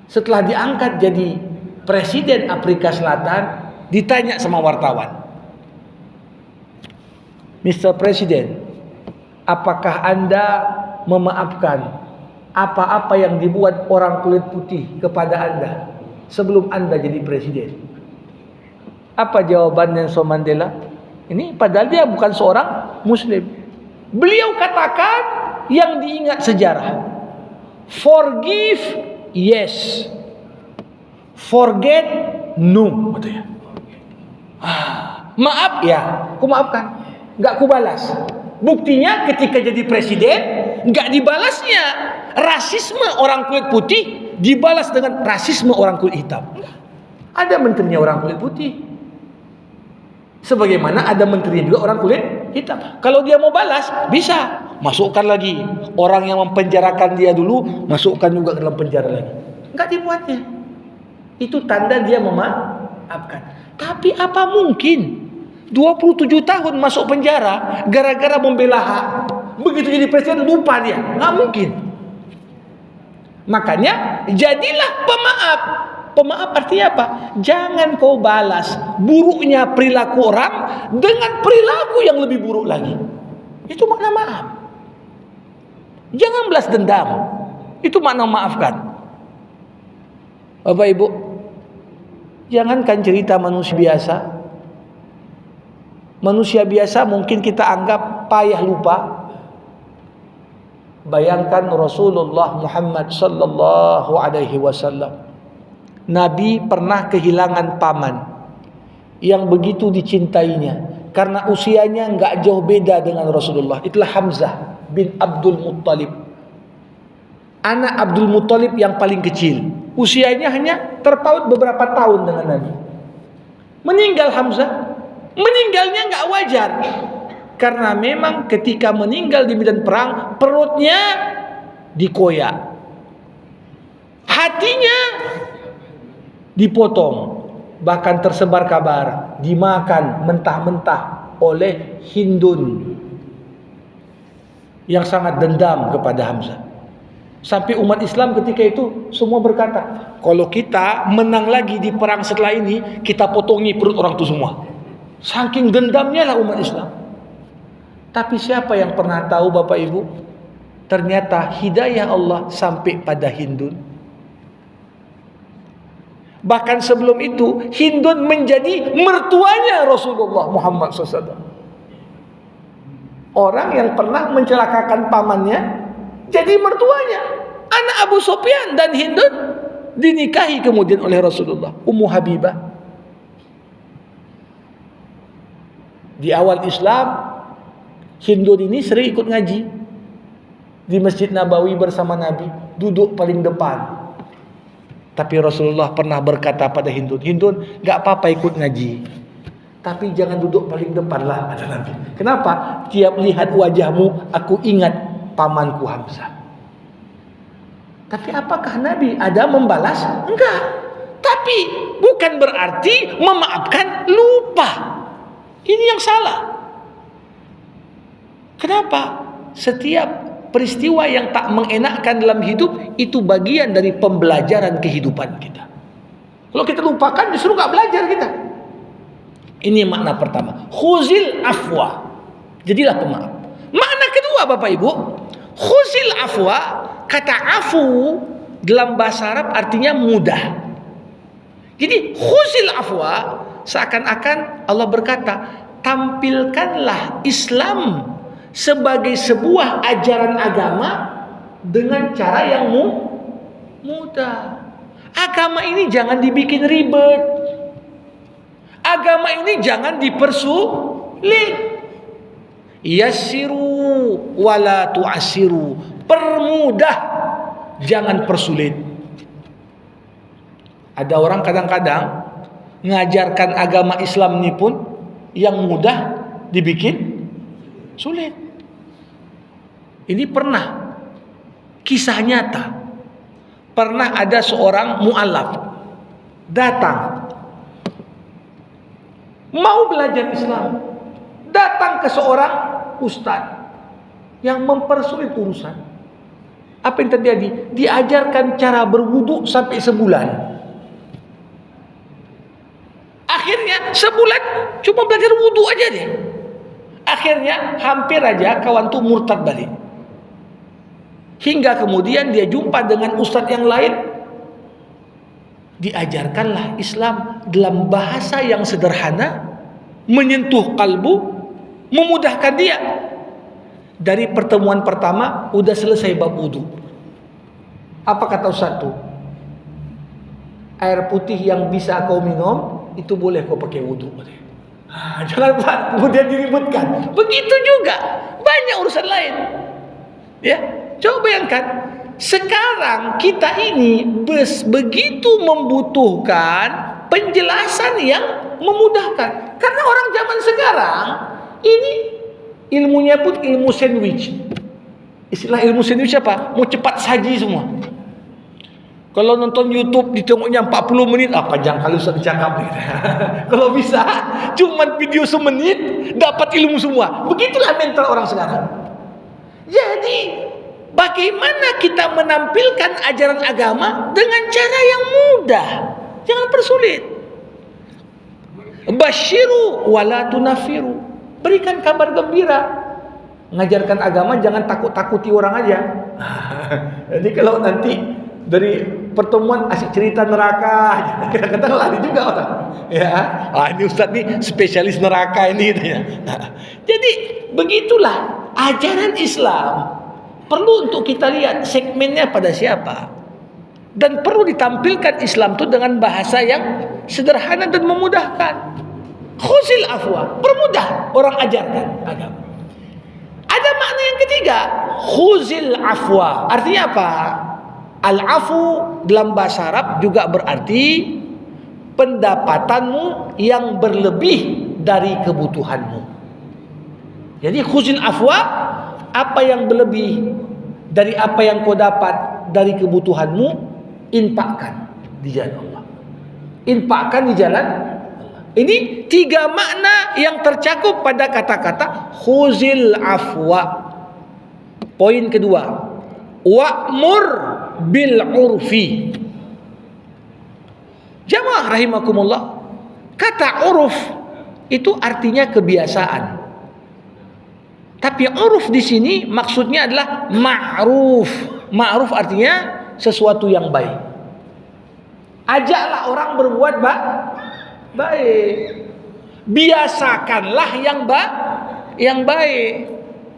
Setelah diangkat jadi presiden Afrika Selatan, ditanya sama wartawan, Mr. President, apakah Anda memaafkan apa-apa yang dibuat orang kulit putih kepada Anda sebelum Anda jadi presiden? Apa jawaban Nelson Mandela? Ini padahal dia bukan seorang muslim. Beliau katakan yang diingat sejarah. Forgive, yes. Forget, no. Katanya. Maaf ya, aku maafkan. Gak aku balas. Buktinya ketika jadi presiden, gak dibalasnya rasisme orang kulit putih dibalas dengan rasisme orang kulit hitam. Ada menterinya orang kulit putih, sebagaimana ada menterinya juga orang kulit hitam. Kalau dia mau balas, bisa. Masukkan lagi orang yang mempenjarakan dia dulu, masukkan juga ke dalam penjara lagi. Enggak dibuatnya. Itu tanda dia memaafkan. Tapi apa mungkin 27 tahun masuk penjara gara-gara membela hak, begitu jadi presiden lupa dia? Enggak mungkin. Makanya jadilah pemaaf. Pemaaf artinya apa? Jangan kau balas buruknya perilaku orang dengan perilaku yang lebih buruk lagi. Itu makna maaf. Jangan balas dendam. Itu makna maafkan. Bapak Ibu, jangankan cerita manusia biasa. Manusia biasa mungkin kita anggap payah lupa. Bayangkan Rasulullah Muhammad sallallahu alaihi wasallam. Nabi pernah kehilangan paman yang begitu dicintainya karena usianya enggak jauh beda dengan Rasulullah. Itulah Hamzah bin Abdul Muttalib, anak Abdul Muttalib yang paling kecil. Usianya hanya terpaut beberapa tahun dengan Nabi. Meninggal Hamzah. Meninggalnya enggak wajar, karena memang ketika meninggal di medan perang perutnya dikoyak, hatinya dipotong, bahkan tersebar kabar dimakan mentah-mentah oleh Hindun yang sangat dendam kepada Hamzah. Sampai umat Islam ketika itu semua berkata, kalau kita menang lagi di perang setelah ini, kita potongi perut orang itu semua. Saking dendamnya lah umat Islam. Tapi siapa yang pernah tahu Bapak Ibu, ternyata hidayah Allah sampai pada Hindun. Bahkan sebelum itu Hindun menjadi mertuanya Rasulullah Muhammad SAW. Orang yang pernah mencelakakan pamannya jadi mertuanya. Anak Abu Sufyan dan Hindun dinikahi kemudian oleh Rasulullah, Ummu Habibah. Di awal Islam, Hindun ini sering ikut ngaji di Masjid Nabawi bersama Nabi, duduk paling depan. Tapi Rasulullah pernah berkata pada Hindun, Hindun, gak apa-apa ikut ngaji, tapi jangan duduk paling depan lah, kata Nabi. Kenapa? Tiap lihat wajahmu, aku ingat pamanku Hamzah. Tapi apakah Nabi Adam membalas? Enggak. Tapi bukan berarti memaafkan lupa. Ini yang salah. Kenapa? Setiap peristiwa yang tak mengenakkan dalam hidup itu bagian dari pembelajaran kehidupan kita. Kalau kita lupakan justru nggak belajar kita. Ini makna pertama. Khuzil afwa. Jadilah pemaaf. Makna kedua Bapak Ibu, khuzil afwa, kata afu dalam bahasa Arab artinya mudah. Jadi khuzil afwa seakan-akan Allah berkata, tampilkanlah Islam sebagai sebuah ajaran agama dengan cara yang mudah. Agama ini jangan dibikin ribet. Agama ini jangan dipersulit. Yassiru wala tu'assiru. Permudah, jangan persulit. Ada orang kadang-kadang mengajarkan agama Islam ini pun yang mudah dibikin sulit. Ini pernah kisah nyata. Pernah ada seorang mu'alaf datang mau belajar Islam, datang ke seorang ustadz yang mempersulit urusan. Apa yang terjadi? Diajarkan cara berwudu sampai sebulan. Akhirnya sebulan cuma belajar wudu aja deh. Akhirnya hampir aja kawan tuh murtad balik. Hingga kemudian dia jumpa dengan ustadz yang lain. Diajarkanlah Islam dalam bahasa yang sederhana, menyentuh kalbu, memudahkan dia. Dari pertemuan pertama udah selesai bab wudu. Apa kata ustadz tuh? Air putih yang bisa kau minum itu boleh kau pakai wudu. Jangan Pak, kemudian diributkan. Begitu juga banyak urusan lain. Ya, coba bayangkan. Sekarang kita ini begitu membutuhkan penjelasan yang memudahkan. Karena orang zaman sekarang ini ilmunya pun ilmu sandwich. Istilah ilmu sandwich apa? Mau cepat saji semua. Kalau nonton YouTube ditengoknya 40 menit, panjang kali Ustaz cakap. Kalau bisa cuman video semenit dapat ilmu semua. Begitulah mental orang sekarang. Jadi bagaimana kita menampilkan ajaran agama dengan cara yang mudah, jangan persulit. Basyiru wala tunafiru. Berikan kabar gembira. Mengajarkan agama jangan takut-takuti orang aja. Jadi kalau nanti dari pertemuan asik cerita neraka, kadang-kadang lari juga orang. Ya, ini Ustaz nih spesialis neraka ini. Jadi begitulah ajaran Islam. Perlu untuk kita lihat segmennya pada siapa. Dan perlu ditampilkan Islam itu dengan bahasa yang sederhana dan memudahkan. Khuzil afwa, permudah orang ajarkan agama. Ada makna yang ketiga, khuzil afwa. Artinya apa? Al-afu dalam bahasa Arab juga berarti pendapatanmu yang berlebih dari kebutuhanmu. Jadi khuzil afwa, apa yang berlebih dari apa yang kau dapat dari kebutuhanmu, infakkan di jalan Allah. Infakkan di jalan Allah. Ini tiga makna yang tercakup pada kata-kata khuzil afwa. Poin kedua, wa'mur bil urfi. Jamaah rahimakumullah, kata uruf itu artinya kebiasaan. Tapi uruf di sini maksudnya adalah ma'ruf. Ma'ruf artinya sesuatu yang baik. Ajaklah orang berbuat baik. Biasakanlah yang baik.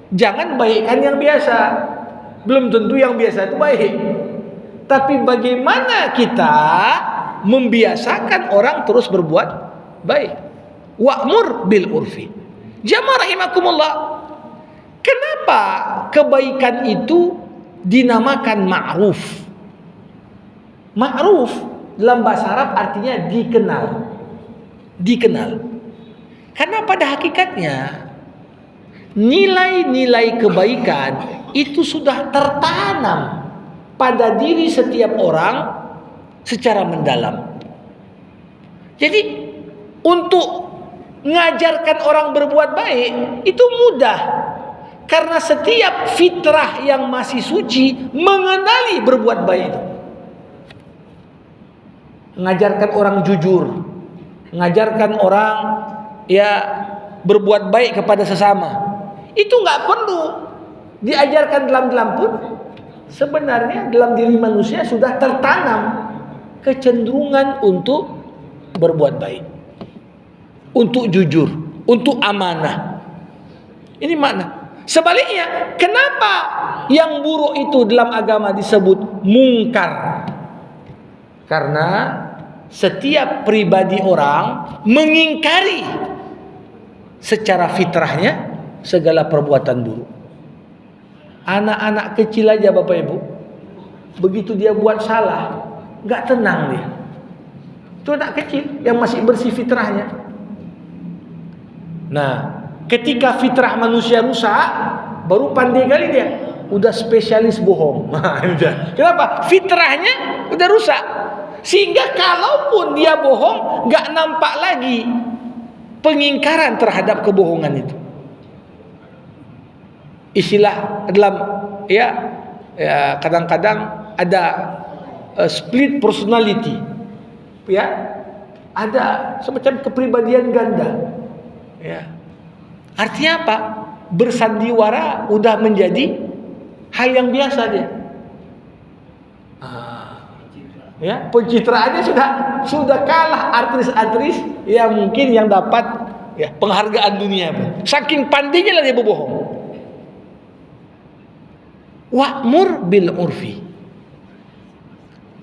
Jangan baikkan yang biasa. Belum tentu yang biasa itu baik. Tapi bagaimana kita membiasakan orang terus berbuat baik. Wa'mur bil urfi. Jamaah rahimakumullah, kenapa kebaikan itu dinamakan ma'ruf? Ma'ruf dalam bahasa Arab artinya dikenal. Dikenal. Karena pada hakikatnya nilai-nilai kebaikan itu sudah tertanam pada diri setiap orang secara mendalam. Jadi untuk mengajarkan orang berbuat baik itu mudah, karena setiap fitrah yang masih suci mengenali berbuat baik itu. Mengajarkan orang jujur, mengajarkan orang berbuat baik kepada sesama, itu nggak perlu diajarkan dalam pun. Sebenarnya dalam diri manusia sudah tertanam kecenderungan untuk berbuat baik, untuk jujur, untuk amanah. Ini makna. Sebaliknya, kenapa yang buruk itu dalam agama disebut mungkar? Karena setiap pribadi orang mengingkari secara fitrahnya segala perbuatan buruk. Anak-anak kecil aja Bapak Ibu, begitu dia buat salah, gak tenang dia. Itu anak kecil yang masih bersih fitrahnya. Nah, ketika fitrah manusia rusak, baru pandai kali dia, udah spesialis bohong. Kenapa? Fitrahnya udah rusak, sehingga kalaupun dia bohong, gak nampak lagi pengingkaran terhadap kebohongan itu. Istilah dalam kadang-kadang ada split personality, ada semacam kepribadian ganda. Artinya apa? Bersandiwara udah menjadi hal yang biasa dia. Pencitraannya sudah kalah artis-artis yang mungkin yang dapat penghargaan dunia. Saking pandainya lah dia berbohong. Wa'mur bil urfi,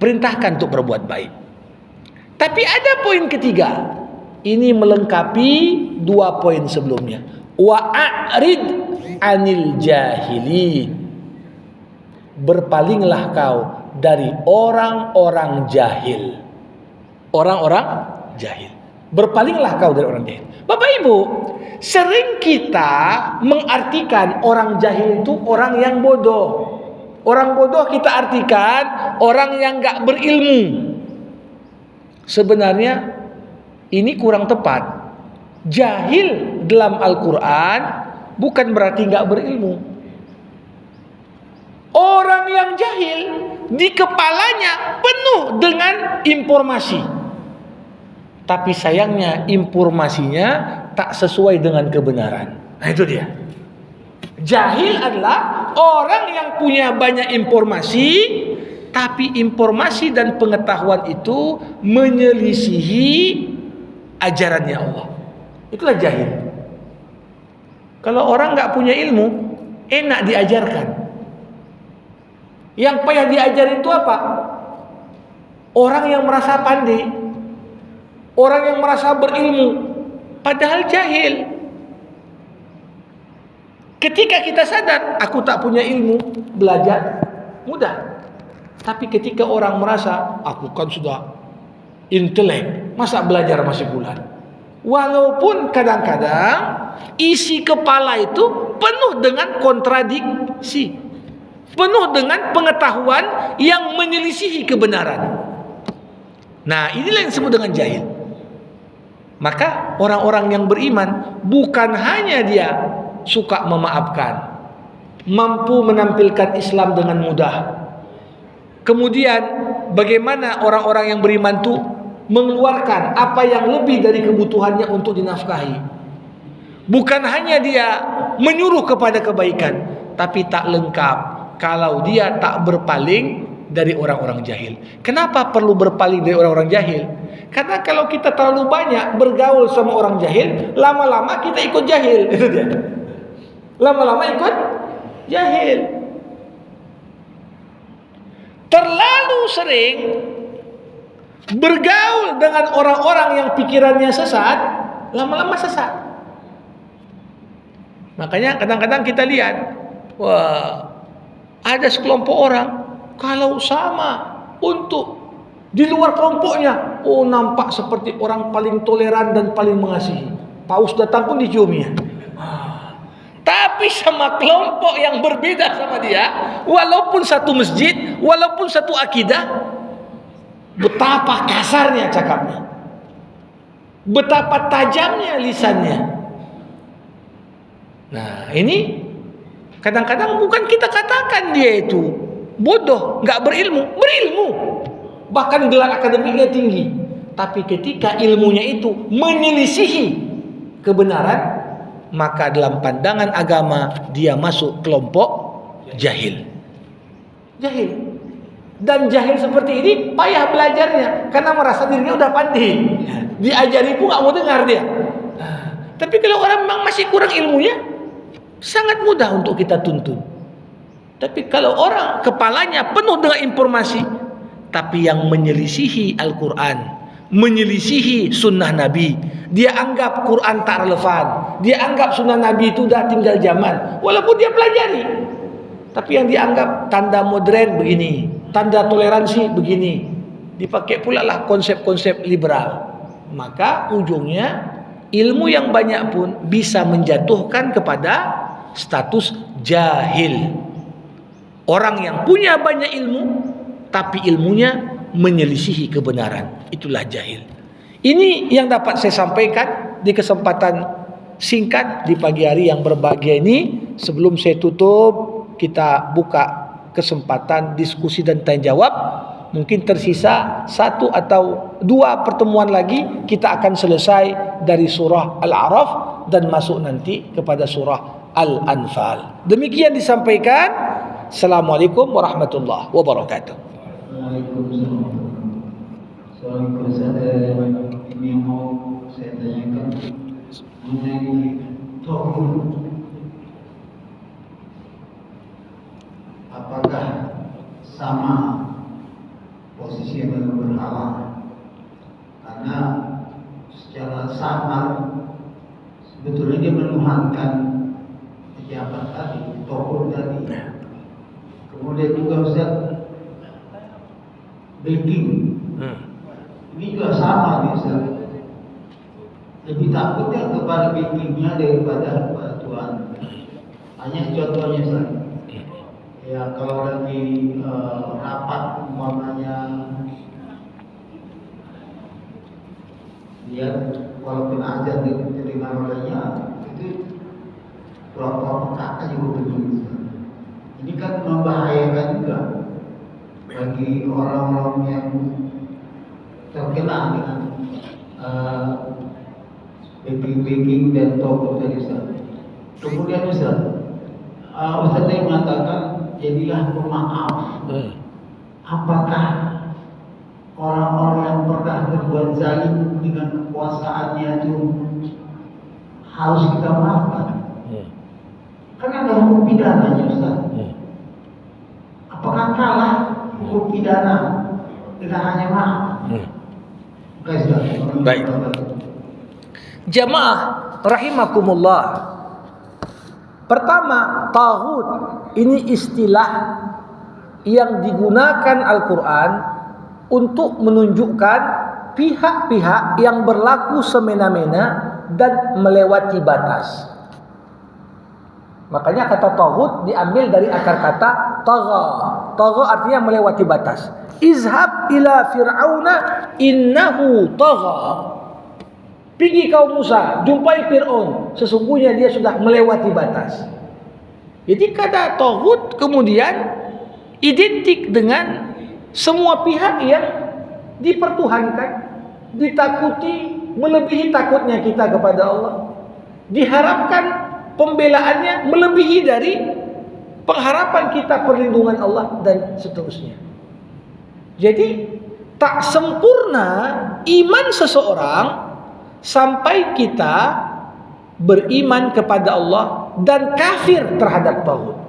perintahkan untuk berbuat baik. Tapi ada poin ketiga, ini melengkapi dua poin sebelumnya. Wa'arid anil jahili, berpalinglah kau dari orang-orang jahil. Orang-orang jahil, berpalinglah kau dari orang jahil. Bapak Ibu, sering kita mengartikan orang jahil itu orang yang bodoh. Orang bodoh kita artikan orang yang gak berilmu. Sebenarnya ini kurang tepat. Jahil dalam Al-Quran bukan berarti gak berilmu. Orang yang jahil di kepalanya penuh dengan informasi, tapi sayangnya informasinya tak sesuai dengan kebenaran. Nah itu dia. Jahil adalah orang yang punya banyak informasi, tapi informasi dan pengetahuan itu menyelisihi ajarannya Allah. Itulah jahil. Kalau orang gak punya ilmu, enak diajarkan. Yang payah diajarin itu apa? Orang yang merasa pandai, orang yang merasa berilmu, padahal jahil. Ketika kita sadar, aku tak punya ilmu, belajar mudah. Tapi ketika orang merasa, aku kan sudah intelek, masa belajar masih bulan? Walaupun kadang-kadang isi kepala itu penuh dengan kontradiksi, penuh dengan pengetahuan yang menyelisihi kebenaran. Nah, inilah yang disebut dengan jahil. Maka orang-orang yang beriman bukan hanya dia suka memaafkan, mampu menampilkan Islam dengan mudah. Kemudian bagaimana orang-orang yang beriman itu mengeluarkan apa yang lebih dari kebutuhannya untuk dinafkahi. Bukan hanya dia menyuruh kepada kebaikan, tapi tak lengkap kalau dia tak berpaling dari orang-orang jahil. Kenapa perlu berpaling dari orang-orang jahil? Karena kalau kita terlalu banyak bergaul sama orang jahil, lama-lama kita ikut jahil. Itu dia. Lama-lama ikut jahil. Terlalu sering bergaul dengan orang-orang yang pikirannya sesat, lama-lama sesat. Makanya kadang-kadang kita lihat, ada sekelompok orang kalau sama untuk di luar kelompoknya, nampak seperti orang paling toleran dan paling mengasihi. Paus datang pun diciumnya. Tapi sama kelompok yang berbeda sama dia, walaupun satu masjid, walaupun satu akidah, betapa kasarnya cakapnya, betapa tajamnya lisannya. Nah, ini kadang-kadang bukan kita katakan dia itu bodoh, nggak berilmu, bahkan gelar akademiknya tinggi. Tapi ketika ilmunya itu menyelisihi kebenaran, maka dalam pandangan agama dia masuk kelompok jahil. Dan jahil seperti ini payah belajarnya karena merasa dirinya udah pandai. Diajari pun nggak mau dengar dia. Tapi kalau orang memang masih kurang ilmunya, sangat mudah untuk kita tuntun. Tapi kalau orang kepalanya penuh dengan informasi, tapi yang menyelisihi Al-Quran, menyelisihi sunnah Nabi, dia anggap Quran tak relevan, dia anggap sunnah Nabi itu dah tinggal zaman, walaupun dia pelajari. Tapi yang dianggap tanda modern begini, tanda toleransi begini, dipakai pula lah konsep-konsep liberal. Maka ujungnya ilmu yang banyak pun bisa menjatuhkan kepada status jahil. Orang yang punya banyak ilmu tapi ilmunya menyelisihi kebenaran, itulah jahil. Ini yang dapat saya sampaikan di kesempatan singkat di pagi hari yang berbahagia ini. Sebelum saya tutup, kita buka kesempatan diskusi dan tanya jawab. Mungkin tersisa 1 atau 2 pertemuan lagi, kita akan selesai dari surah Al-A'raf dan masuk nanti kepada surah Al-Anfal. Demikian disampaikan. Assalamualaikum warahmatullahi wabarakatuh. Soal saya ini mau saya tanyakan mengenai tauhid. Apakah sama posisi dengan berhala? Karena secara samar sebetulnya dia menuhankan pejabat tadi, tokoh tadi. Kemudian juga Ustaz, baking ini juga sama nih Ustaz. Lebih takutnya kepada bakingnya daripada kepada Tuhan. Hanya contohnya Ustaz, ya kalau lagi rapat umpamanya, dia walaupun azan diterima olehnya itu berapa kata juga begitu. Ini kan membahayakan juga bagi orang-orang yang terkena dengan baking dan toko tadi Ustaz. Kemudian Ustaz, Ustaz yang mengatakan jadilah pemaaf. Apakah orang-orang yang pernah berbuat zalim dengan kekuasaannya itu harus kita maafkan? Karena ada hukum pidananya Ustaz. Apakah kalah hukum pidana dengan hanya maaf? Baik. Jamaah rahimakumullah. Pertama, taghut ini istilah yang digunakan Al-Quran untuk menunjukkan pihak-pihak yang berlaku semena-mena dan melewati batas. Makanya kata taghut diambil dari akar kata tagha. Tagha artinya melewati batas. Izhab ila fir'auna innahu tagha. Pergi kau Musa, jumpai Fir'aun, sesungguhnya dia sudah melewati batas. Jadi kata taghut kemudian identik dengan semua pihak yang dipertuhankan, ditakuti melebihi takutnya kita kepada Allah. Diharapkan pembelaannya melebihi dari pengharapan kita perlindungan Allah dan seterusnya. Jadi tak sempurna iman seseorang sampai kita beriman kepada Allah dan kafir terhadap taghut.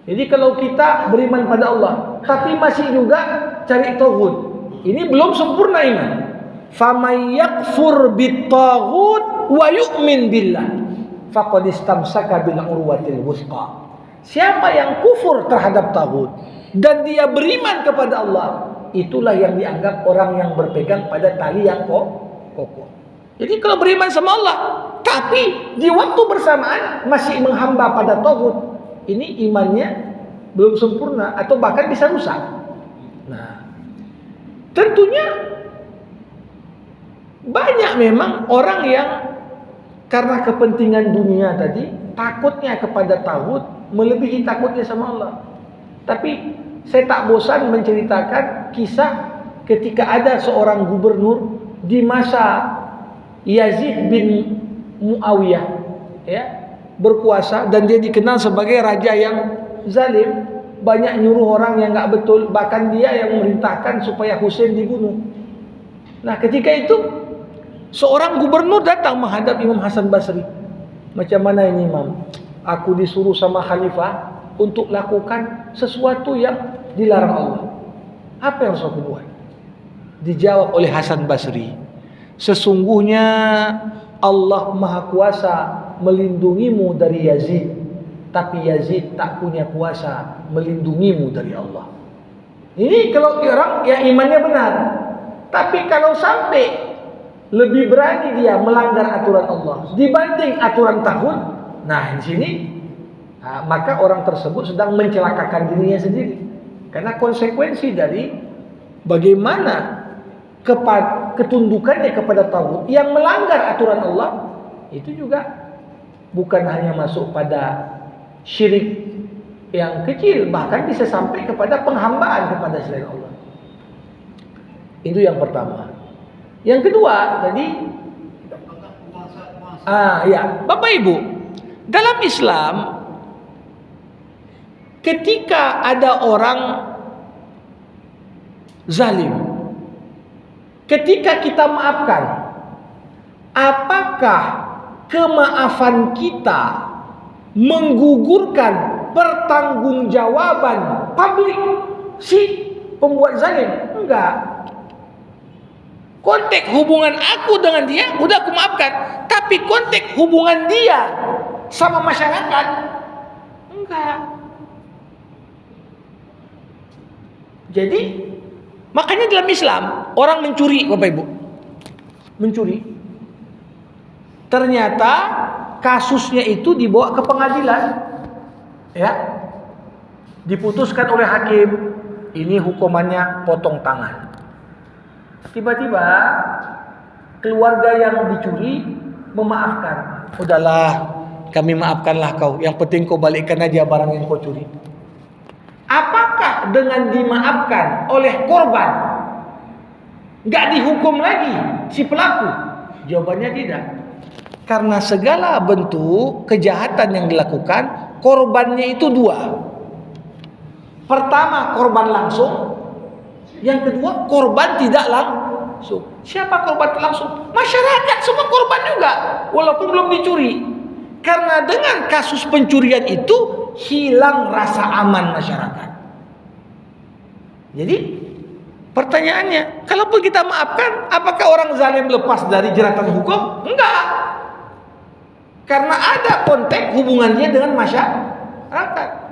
Jadi kalau kita beriman pada Allah tapi masih juga cari taghut, ini belum sempurna iman. Faman yakfur bit-taghut wa yu'min billah faqad istamsaka bil urwatil wuthqa. Siapa yang kufur terhadap taghut dan dia beriman kepada Allah, itulah yang dianggap orang yang berpegang pada tali yang kokoh. Jadi kalau beriman sama Allah, tapi di waktu bersamaan masih menghamba pada tauhid, ini imannya belum sempurna atau bahkan bisa rusak. Nah, tentunya banyak memang orang yang karena kepentingan dunia tadi takutnya kepada tauhid melebihi takutnya sama Allah. Tapi saya tak bosan menceritakan kisah ketika ada seorang gubernur di masa Yazid bin Muawiyah, ya, berkuasa, dan dia dikenal sebagai raja yang zalim, banyak nyuruh orang yang enggak betul, bahkan dia yang memerintahkan supaya Husain dibunuh. Nah, ketika itu seorang gubernur datang menghadap Imam Hasan Basri. Macam mana ini, Imam? Aku disuruh sama khalifah untuk lakukan sesuatu yang dilarang Allah. Apa yang harus aku buat? Dijawab oleh Hasan Basri, sesungguhnya Allah Maha Kuasa melindungimu dari Yazid, tapi Yazid tak punya kuasa melindungimu dari Allah. Ini kalau orang yang imannya benar. Tapi kalau sampai lebih berani dia melanggar aturan Allah dibanding aturan tauhid, nah di sini maka orang tersebut sedang mencelakakan dirinya sendiri. Karena konsekuensi dari bagaimana ketundukannya kepada tauhid yang melanggar aturan Allah itu juga bukan hanya masuk pada syirik yang kecil, bahkan bisa sampai kepada penghambaan kepada selain Allah. Itu yang pertama. Yang kedua tadi ya, Bapak Ibu, dalam Islam ketika ada orang zalim, ketika kita maafkan, apakah kemaafan kita menggugurkan pertanggungjawaban publik si pembuat zalim? Enggak. Konteks hubungan aku dengan dia udah aku maafkan, tapi konteks hubungan dia sama masyarakat enggak. Jadi makanya dalam Islam orang mencuri, Bapak Ibu, mencuri, ternyata kasusnya itu dibawa ke pengadilan, ya, diputuskan oleh hakim, ini hukumannya potong tangan. Tiba-tiba keluarga yang dicuri memaafkan, udahlah kami maafkanlah kau, yang penting kau balikkan aja barang yang kau curi. Apakah dengan dimaafkan oleh korban gak dihukum lagi si pelaku? Jawabannya tidak. Karena segala bentuk kejahatan yang dilakukan, korbannya itu dua. Pertama, korban langsung. Yang kedua, korban tidak langsung. Siapa korban langsung? Masyarakat, semua korban juga, walaupun belum dicuri. Karena dengan kasus pencurian itu hilang rasa aman masyarakat. Jadi pertanyaannya, kalaupun kita maafkan, apakah orang zalim lepas dari jeratan hukum? Enggak. Karena ada konteks hubungannya dengan masyarakat.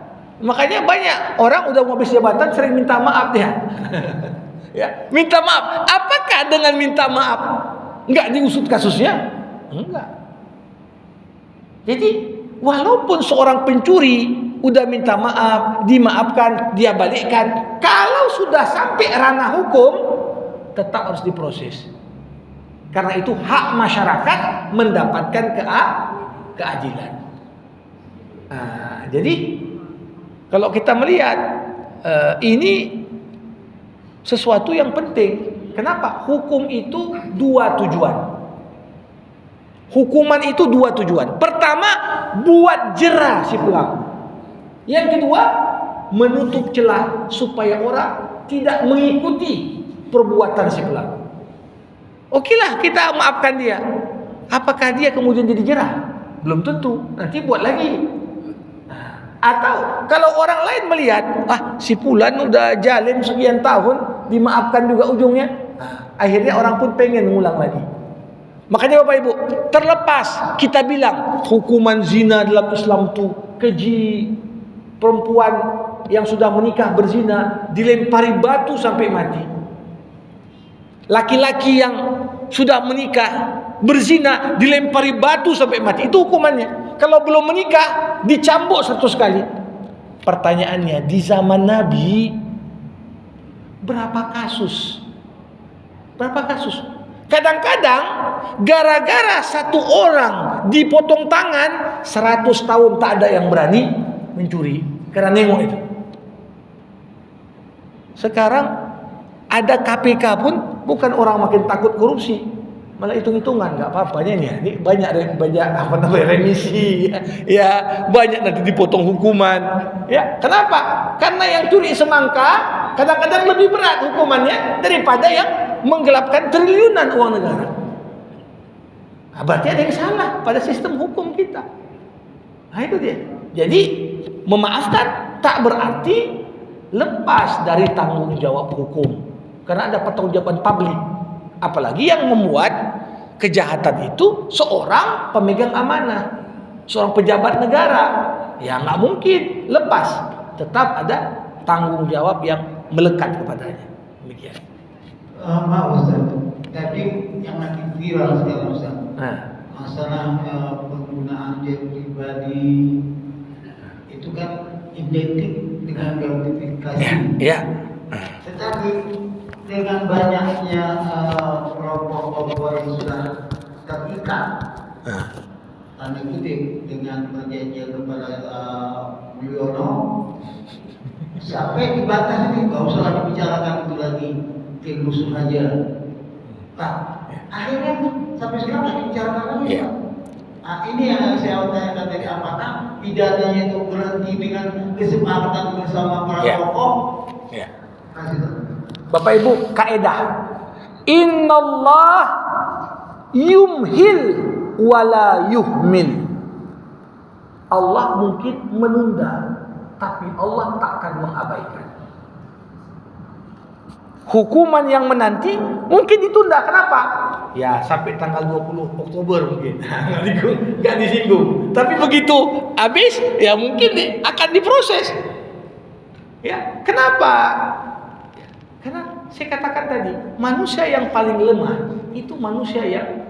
Makanya banyak orang udah mau habis jabatan sering minta maaf dia. Ya, minta maaf. Apakah dengan minta maaf enggak diusut kasusnya? Enggak. Jadi walaupun seorang pencuri udah minta maaf, dimaafkan, dia balikkan, kalau sudah sampai ranah hukum tetap harus diproses. Karena itu hak masyarakat mendapatkan keadilan. Nah, jadi kalau kita melihat ini sesuatu yang penting. Kenapa? Hukum itu dua tujuan. Hukuman itu dua tujuan. Pertama, buat jera si pelaku. Yang kedua, menutup celah supaya orang tidak mengikuti perbuatan si pelaku. Okelah kita maafkan dia. Apakah dia kemudian jadi jera? Belum tentu. Nanti buat lagi. Atau kalau orang lain melihat, si fulan udah jalim sekian tahun, dimaafkan juga ujungnya, akhirnya orang pun pengen mengulang lagi. Makanya Bapak Ibu, terlepas kita bilang hukuman zina dalam Islam itu keji, perempuan yang sudah menikah berzina dilempari batu sampai mati. Laki-laki yang sudah menikah berzina dilempari batu sampai mati. Itu hukumannya. Kalau belum menikah dicambuk 100 kali. Pertanyaannya, di zaman Nabi berapa kasus? Berapa kasus? Kadang-kadang gara-gara satu orang dipotong tangan, 100 tahun tak ada yang berani mencuri karena nengok itu. Sekarang ada KPK pun bukan orang makin takut korupsi, malah hitung-hitungan, nggak apa-apanya nih. Ini banyak remisi, ya banyak nanti dipotong hukuman. Ya, kenapa? Karena yang curi semangka kadang-kadang lebih berat hukumannya daripada yang menggelapkan triliunan uang negara. Nah, berarti ada yang salah pada sistem hukum kita. Nah, itu dia. Jadi memaafkan tak berarti lepas dari tanggung jawab hukum, karena ada pertanggungjawaban publik. Apalagi yang membuat kejahatan itu seorang pemegang amanah, seorang pejabat negara, ya nggak mungkin lepas, tetap ada tanggung jawab yang melekat kepadanya. Demikian. Maaf Ustaz, tapi yang lagi viral sekarang Ustaz, masalah penggunaan jet pribadi itu kan identik dengan gratifikasi. Ya. Tetapi dengan banyaknya kelompok-kelompok yang sudah terikat, tanda kutip, dengan perjanjian kepada Mulyono, sampai dibatas ini nggak usah lagi bicarakan itu lagi, musuh aja. Nah, akhirnya sampai sekarang lagi bicarakan lagi. Ya. Nah, ini yang saya tanyakan tadi, apakah pidananya itu berhenti dengan kesepakatan bersama para tokoh? Ya. Kasih tahu. Bapak Ibu, kaidah Innallah yumhil wala yuhmil. Allah mungkin menunda, tapi Allah tak akan mengabaikan. Hukuman yang menanti mungkin ditunda. Kenapa? Ya sampai tanggal 20 Oktober mungkin. Nggak disinggung. Tapi begitu habis, ya mungkin akan diproses. Ya, kenapa? Karena saya katakan tadi, manusia yang paling lemah itu manusia yang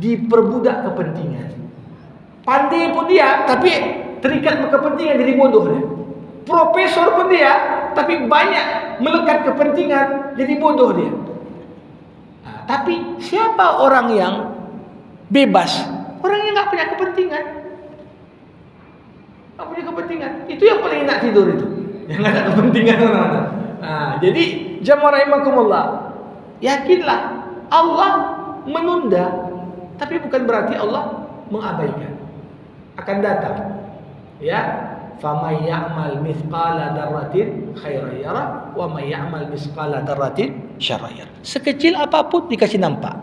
diperbudak kepentingan. Pandai pun dia, tapi terikat kepentingan, jadi bodoh dia. Profesor pun dia, tapi banyak melekat kepentingan, jadi bodoh dia. Nah, tapi siapa orang yang bebas? Orang yang nggak punya kepentingan. Nggak punya kepentingan. Itu yang paling enak tidur itu. Yang nggak ada kepentingan orang-orang. Nah, jadi jamaah rahimakumullah, yakinlah Allah menunda, tapi bukan berarti Allah mengabaikan. Akan datang. Ya, faman ya'mal mithqala dzarratin khairan yara wa may ya'mal mithqala dzarratin syarran yara. Sekecil apapun dikasih nampak.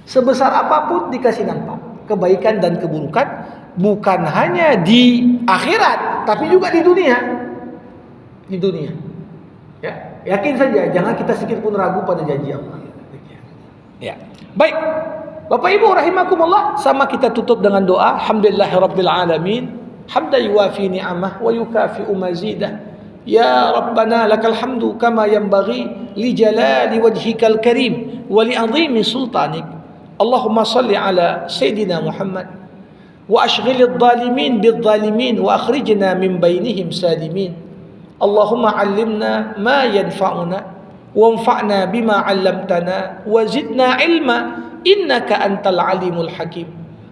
Sebesar apapun dikasih nampak. Kebaikan dan keburukan bukan hanya di akhirat, tapi juga di dunia. Di dunia. Ya, yakin saja, jangan kita sedikit pun ragu pada janji Allah. Ya. Baik. Bapak Ibu rahimakumullah, sama kita tutup dengan doa alhamdulillahirabbil alamin, hamdan yuwafi ni'amah wa yukafi'u mazidah. Ya Rabbana lakal hamdu kama yanbaghi li jalali wajhikal karim wa li 'azimi sultanik. Allahumma salli ala sayidina Muhammad wa ashghilidh dhalimin bidh dhalimin wa akhrijna min bainihim salimin. Allahumma 'allimna ma yanfa'una wanfa'na bima 'allamtana wa zidna 'ilma innaka antal alimul hakim.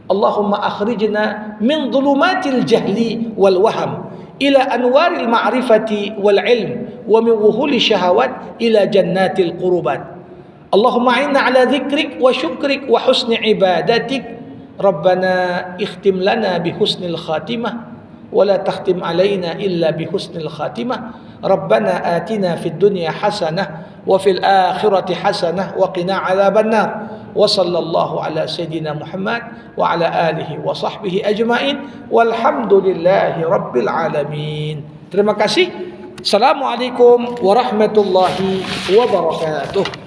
Allahumma akhrijna min dhulumatil jahli wal waham ila anwaril ma'rifati wal ilm wa min wuhuli syahawat ila jannatil qurubat. Allahumma inna ala dhikrik wa syukrik wa husni ibadatik. Rabbana ikhtim lana bi husnil khatimah wa la takhtim alaina illa bi husnil khatimah. Rabbana atina fid dunya hasanah wa fil akhirati hasanah wa qina adzaban nar. Wa sallallahu ala sayyidina Muhammad wa ala alihi wa sahbihi ajma'in walhamdulillahi rabbil alamin. Terima kasih. Assalamualaikum warahmatullahi wabarakatuh.